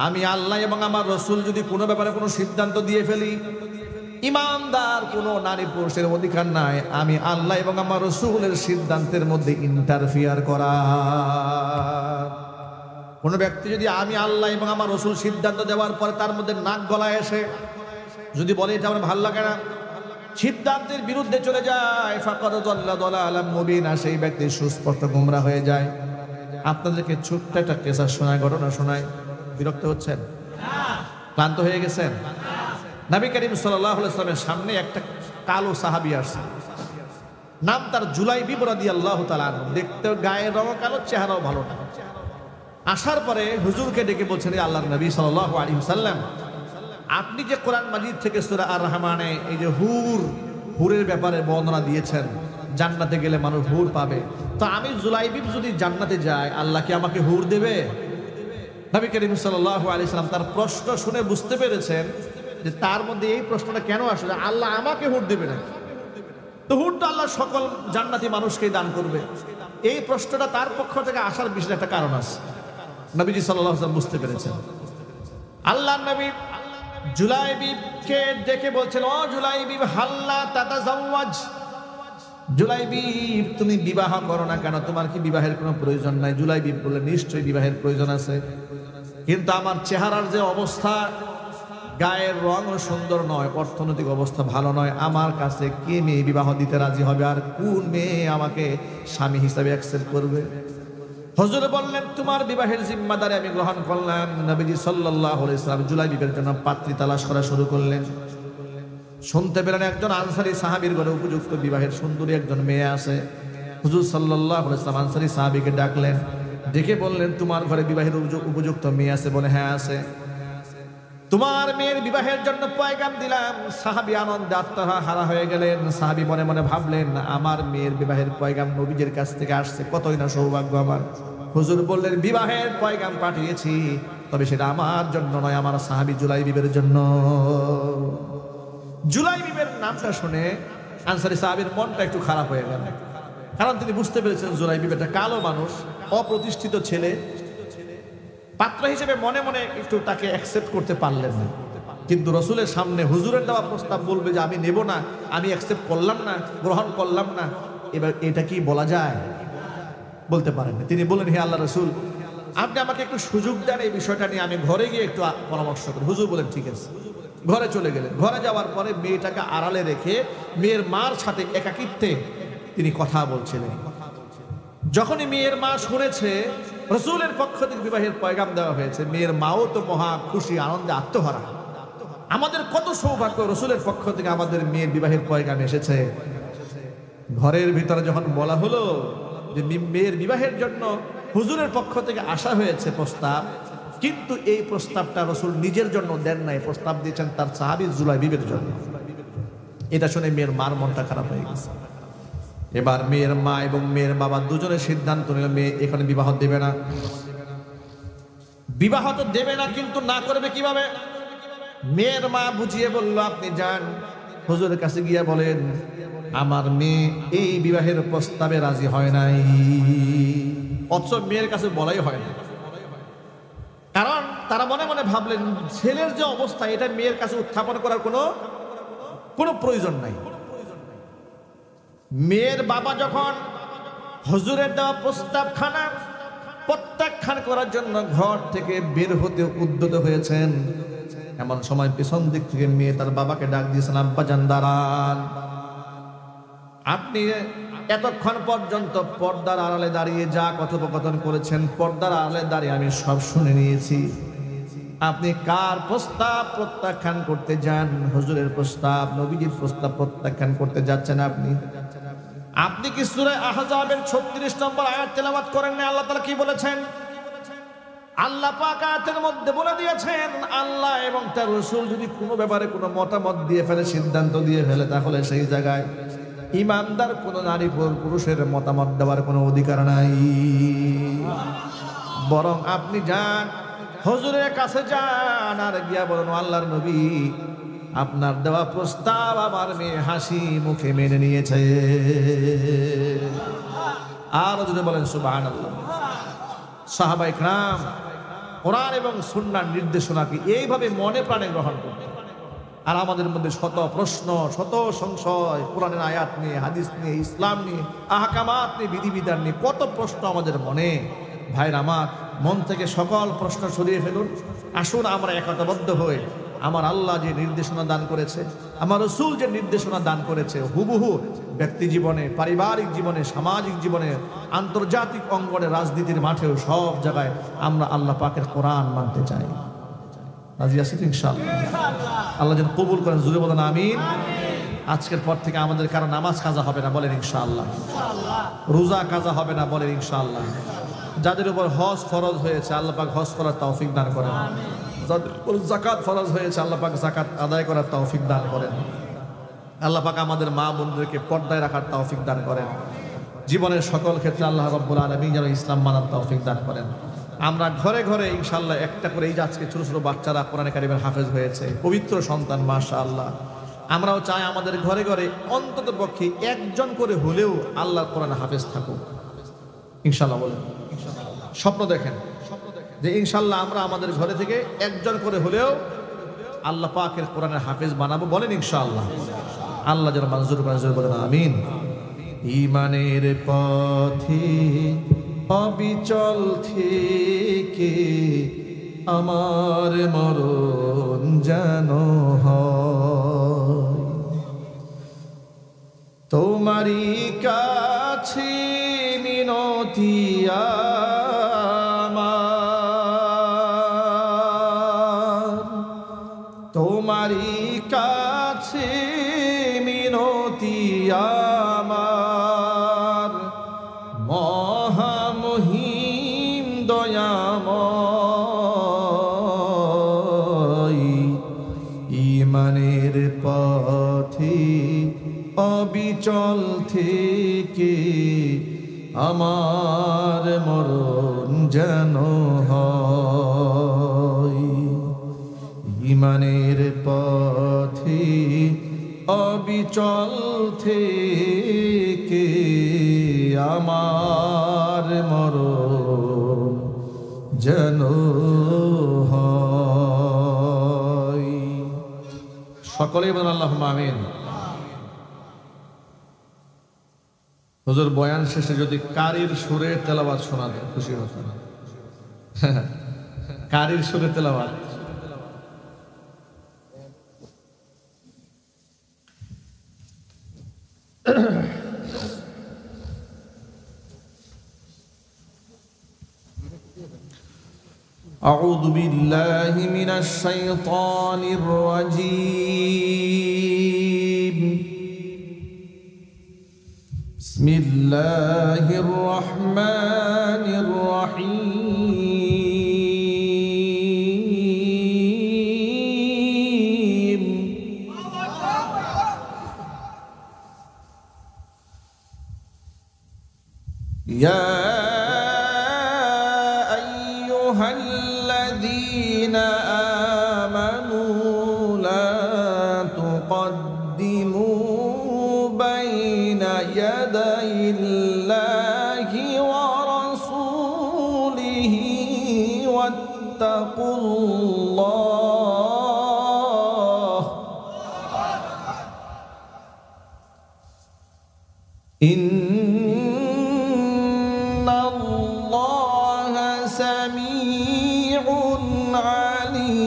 আমি আল্লাহ এবং আমার রাসূল যদি কোনো ব্যাপারে কোনো সিদ্ধান্ত দিয়ে ফেলি, ইমানদার কোনো নারী পুরুষের অধিকার নাই আমি আল্লাহ এবং আমার রাসূলের সিদ্ধান্তের মধ্যে ইন্টারফিয়ার করা। কোনো ব্যক্তি যদি আমি আল্লাহ এবং আমার রাসূল সিদ্ধান্ত দেওয়ার পরে তার মধ্যে নাক গলায় এসে যদি বলে এটা আমার ভালো লাগে না, সিদ্ধান্তের বিরুদ্ধে চলে যায়, ফাকাদ যাল্লা যালালাম মুবিনা, সেই ব্যক্তি সুস্পষ্ট গোমরা হয়ে যায়। আপনাদেরকে ছোট্ট একটা কেসা শোনায়, ঘটনা শোনায়, বিরক্ত হচ্ছেন? ক্লান্ত হয়ে গেছেন? নবী করিম সাল্লাল্লাহু আলাইহি ওয়াসাল্লামের সামনে একটা কালো সাহাবী আসছে, নাম তার জুলাইবিব রাদিয়াল্লাহু তাআলা আনহু, দেখতে গায়ের রং কালো, চেহারাও ভালো না। আসার পরে হুজুরকে ডেকে বলছেন, আল্লাহর নবী সাল্লাল্লাহু আলাইহি ওয়াসাল্লাম, আপনি যে কোরআন মাজিদ থেকে সূরা আর রহমানে এই যে হুরের ব্যাপারে বর্ণনা দিয়েছেন, জান্নাতে গেলে মানুষ হুর পাবে, তো আমি জুলাইবিব যদি জান্নাতে যাই আল্লাহ কি আমাকে হুর দেবে? নবী করিম সাল্লাল্লাহু আলাইহি ওয়াসাল্লাম তার প্রশ্ন শুনে বুঝতে পেরেছেন যে তার মধ্যে এই প্রশ্নটা কেন আসলে, আল্লাহ আমাকে হুর দেবে না, তো হুর তো আল্লাহ সকল জান্নাতি মানুষকেই দান করবে। এই প্রশ্নটা তার পক্ষ থেকে আসার বিশেষ একটা কারণ আছে। নবীজি সাল্লাল্লাহু আলাইহি ওয়াসাল্লাম বুঝতে পেরেছেন। আল্লাহর নবী জুলাইবিবকে ডেকে বলছেন, ও জুলাইবিব হাল্লা তাতাজাওয়াজ, জুলাইবিব তুমি বিবাহ করো না কেন, তোমার কি বিবাহের কোনো প্রয়োজন নাই? জুলাইবিব বললেন, নিশ্চয়ই বিবাহের প্রয়োজন আছে, কিন্তু আমার চেহারার যে অবস্থা, গায়ের রঙও সুন্দর নয়, অর্থনৈতিক অবস্থা ভালো নয়, আমার কাছে কে মেয়ে বিবাহ দিতে রাজি হবে, আর কোন মেয়ে আমাকে স্বামী হিসাবে অ্যাকসেপ্ট করবে? হুজুর বললেন, তোমার বিবাহের জিম্মাদারি আমি গ্রহণ করলাম। নবীজি সাল্লাল্লাহু আলাইহি ওয়াসাল্লাম জুলাইবিবের জন্য পাত্রী তালাশ করা শুরু করলেন। শুনতে পেলেন একজন আনসারী সাহাবীর ঘরে উপযুক্ত বিবাহের সুন্দরী একজন মেয়ে আছে। হুজুর সাল্লাল্লাহু আলাইহি ওয়াসাল্লাম আনসারী সাহাবীকে ডাকলেন, ডেকে বললেন, তোমার ঘরে বিবাহের উপযুক্ত মেয়ে আছে? বলে, হ্যাঁ আছে। তোমার মেয়ের বিবাহের জন্য পয়গাম দিলাম। সাহাবী আনন্দে আত্মহারা হয়ে গেলেন। সাহাবী মনে মনে ভাবলেন, আমার মেয়ের বিবাহের পয়গাম নবীজির কাছ থেকে আসছে, কতই না সৌভাগ্য আমার। হুজুর বললেন, বিবাহের পয়গাম পাঠিয়েছি, তবে সেটা আমার জন্য নয়, আমার সাহাবী জুলাইবিবের জন্য। জুলাইবিবের নামটা শুনে আনসারী সাহাবীর মনটা একটু খারাপ হয়ে গেল, কারণ তিনি বুঝতে পেরেছেন জুলাইবিব একটা কালো মানুষ, অপ্রতিষ্ঠিত ছেলে। পাত্র হিসেবে মনে মনে একটু তাকে অ্যাকসেপ্ট করতে পারলেন না। কিন্তু রসুলের সামনে হুজুরের দেওয়া প্রস্তাব বলবে যে আমি নেব না, আমি অ্যাকসেপ্ট করলাম না, গ্রহণ করলাম না, এবার এটা কি বলা যায়? বলতে পারেন না। তিনি বললেন, হে আল্লাহ রসুল, আপনি আমাকে একটু সুযোগ দেন, এই বিষয়টা নিয়ে আমি ঘরে গিয়ে একটু পরামর্শ করি। হুজুর বলেন, ঠিক আছে। ঘরে চলে গেলেন। ঘরে যাওয়ার পরে মেয়েটাকে আড়ালে রেখে মেয়ের মার সাথে একাকিত্বে তিনি কথা বলছিলেন। যখনই মেয়ের মা শুনেছে রসুলের পক্ষ থেকে বিবাহের পয়গাম দেওয়া হয়েছে, মেয়ের মাও তো মহা খুশি, আনন্দে আত্মহারা। আমাদের কত সৌভাগ্য, রসুলের পক্ষ থেকে আমাদের মেয়ের বিবাহের পয়গাম এসেছে। ঘরের ভিতরে যখন বলা হলো যে মেয়ের বিবাহের জন্য হুজুরের পক্ষ থেকে আসা হয়েছে প্রস্তাব, কিন্তু এই প্রস্তাবটা রসুল নিজের জন্য দেন নাই, প্রস্তাব দিয়েছেন তার সাহাবী জুলাইবিবের জন্য। এটা শুনে মেয়ের মার মনটা খারাপ হয়ে গেছে। এবার মেয়ের মা এবং মেয়ের বাবা দুজনের সিদ্ধান্ত নিল, মেয়ে এখানে বিবাহ দেবে না। বিবাহ তো দেবে না, কিন্তু না করবে কিভাবে? মেয়ের মা বুঝিয়ে বলল, আপনি যান হুজুরের কাছে গিয়ে বলেন, আমার মেয়ে এই বিবাহের প্রস্তাবে রাজি হয় নাই। অথচ মেয়ের কাছে বলাই হয় না, কারণ তারা মনে মনে ভাবলেন ছেলের যে অবস্থা এটা মেয়ের কাছে উত্থাপন করার কোনো প্রয়োজন নাই। মেয়ের বাবা যখন হুজুরের দেওয়া প্রস্তাবখানা প্রত্যাখ্যান করার জন্য ঘর থেকে বের হতে উদ্যত হয়েছেন, এমন সময় পেছন দিক থেকে মেয়ে তার বাবাকে ডাক দিয়েছেন, আব্বাজান দাঁড়ান, আপনি এতক্ষণ পর্যন্ত পর্দার আড়ালে দাঁড়িয়ে যা কথোপকথন করেছেন, পর্দার আড়ালে দাঁড়িয়ে আমি সব শুনে নিয়েছি। আপনি কার প্রস্তাব প্রত্যাখ্যান করতে যান? হুজুরের প্রস্তাব, নবীজির প্রস্তাব প্রত্যাখ্যান করতে যাচ্ছেন আপনি কি সূরা আহজাবের 36 নম্বর আয়াত তেলাওয়াত করেন না? আল্লাহ তাআলা কি বলেছেন? আল্লাহ পাক আয়াতের মধ্যে বলে দিয়েছেন, আল্লাহ এবং তার রাসূল যদি কোনো ব্যাপারে কোনো মতামত দিয়ে ফেলে, সিদ্ধান্ত দিয়ে ফেলে, তাহলে সেই জায়গায় ইমানদার কোনো নারী পুরুষের মতামত দেওয়ার কোনো অধিকার নাই। বরং আপনি যান, হুজুরের কাছে যান, আর গিয়া বলেন, আল্লাহর নবী, আপনার দেওয়া প্রস্তাব আমার মেয়ে হাসি মুখে মেনে নিয়েছে। আর যদি বলেন সুবহানাল্লাহ। সাহাবায়ে কেরাম কোরআন এবং সুন্নাহর নির্দেশনাকে এইভাবে মনে প্রাণে গ্রহণ করতেন। আর আমাদের মধ্যে শত প্রশ্ন, শত সংশয়, কোরআনের আয়াত নিয়ে, হাদিস নিয়ে, ইসলাম নিয়ে, আহকামাত নিয়ে, বিধিবিধান নিয়ে কত প্রশ্ন আমাদের মনে। ভাইরা আমার, মন থেকে সকল প্রশ্ন সরিয়ে ফেলুন। আসুন আমরা একতাবদ্ধ হয়ে আমার আল্লাহ যে নির্দেশনা দান করেছে, আমার রাসূল যে নির্দেশনা দান করেছে, হুবহু ব্যক্তি জীবনে, পারিবারিক জীবনে, সামাজিক জীবনে, আন্তর্জাতিক অঙ্গনে, রাজনীতির মাঠেও সব জায়গায় আমরা আল্লাহ পাকের কোরআন মানতে চাই। রাজি আছি ইনশাআল্লাহ? আল্লাহ যেন কবুল করেন, জুড়ে বলেন আমিন। আজকের পর থেকে আমাদের কারো নামাজ কাজা হবে না, বলেন ইনশাআল্লাহ। রোজা কাজা হবে না, বলেন ইনশাআল্লাহ। যাদের উপর হজ ফরজ হয়েছে, আল্লাহ পাক হজ করার তৌফিক দান করেন। যাদের উপর যাকাত ফরজ হয়েছে, আল্লাহ পাক যাকাত আদায় করার তৌফিক দান করেন। আল্লাহ পাক আমাদের মা বোনদেরকে পর্দায় রাখার তৌফিক দান করেন। জীবনের সকল ক্ষেত্রে আল্লাহ রাব্বুল আলামিন যেন ইসলাম মানার তৌফিক দান করেন। আমরা ঘরে ঘরে ইনশাআল্লাহ একটা করে, এই যে আজকে ছোট ছোট বাচ্চারা কোরআনে কারিমের হাফেজ হয়েছে, পবিত্র সন্তান, মাশাআল্লাহ। আমরাও চাই আমাদের ঘরে ঘরে অন্তত পক্ষে একজন করে হলেও আল্লাহর কোরআনে হাফেজ থাকুক ইনশাআল্লাহ। বলেন স্বপ্ন দেখেন যে ইনশাআল্লাহ আমরা আমাদের ঘরে থেকে একজন করে হলেও আল্লাহ পাকের কোরআনের হাফেজ বানাবো, বলেন ইনশাআল্লাহ। আল্লাহ যেন মঞ্জুর করেন, বলেন আমিন। ঈমানের পথে অবিচল থেকে আমার মরণ যেন হয় তোমারই কাছে মিনতি আমার তোমারই কাছে মিনতি আমার মহামহিম দয়াময় ঈমানের পথে অবিচল থেকে আমার মরণ যেন হয় ঈমানের পথে অবিচল থেকে আমার মরণ যেন হয়। সকলেই বলেন আল্লাহুম্মা আমিন। হুজুর বয়ান শেষে যদি কারির সুরে তেলাওয়াত শোনাতে খুশি হতাম। কারির সুরে তেলাওয়াত أعوذ بالله من الشيطان الرجيم بسم الله الرحمن الرحيم يا أيها الذين آمنوا لا تقدموا بين يدي الله ورسوله واتقوا الله إن الله سميع عليم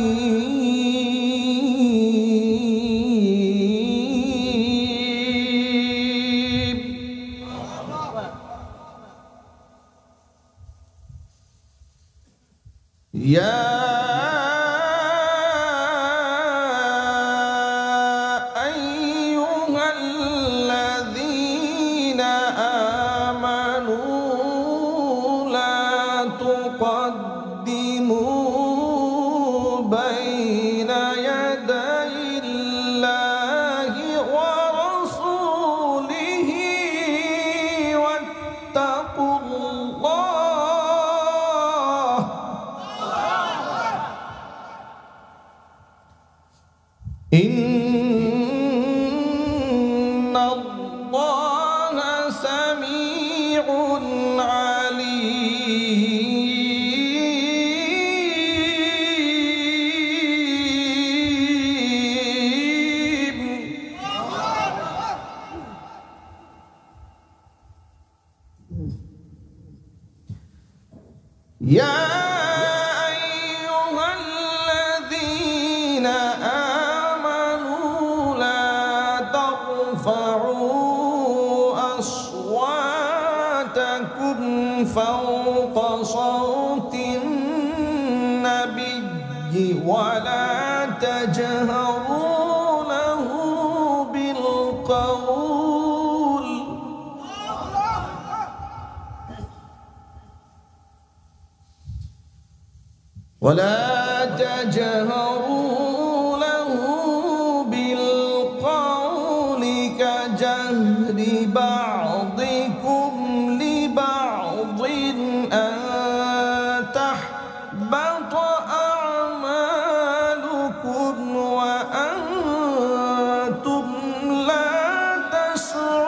يا أيها الذين آمنوا لا تقدموا بين يدي الله ورسوله واتقوا الله إن الله سميع عليم يا أيها الذين آمنوا لا ترفعوا أصواتكم فوق صوت النبي ولا تجهروا له بالقول ولا تجهروا له بالقول كجهر بعضكم لبعض أن تحبط أعمالكم وأنتم لا تشعرون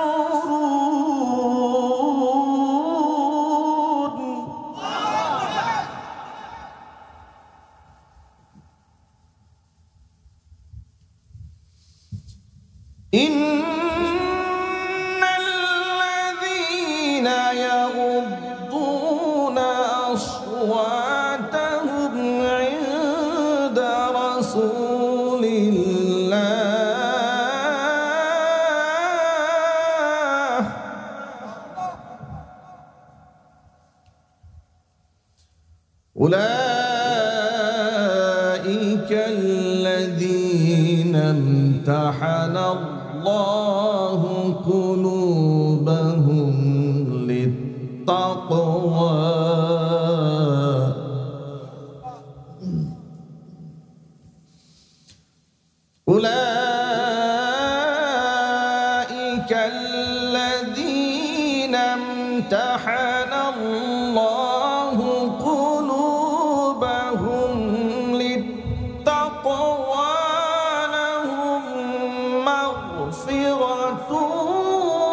إن الذين أولئك الذين امتحن الله قلوبهم للتقوى أولئك الذين امتحن الله قلوبهم للتقوى لهم مغفرة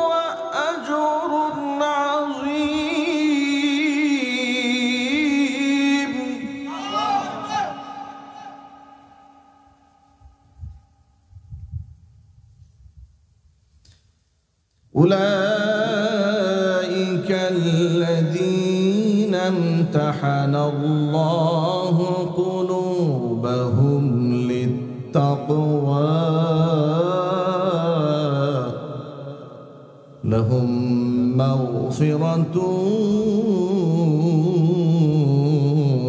وأجر عظيم. أولئك الذين امتحن الله قلوبهم للتقوى لهم مغفرة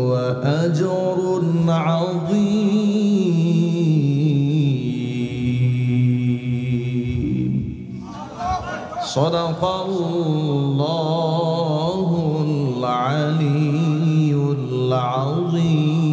وأجر عظيم. صدق الله العلي العظيم.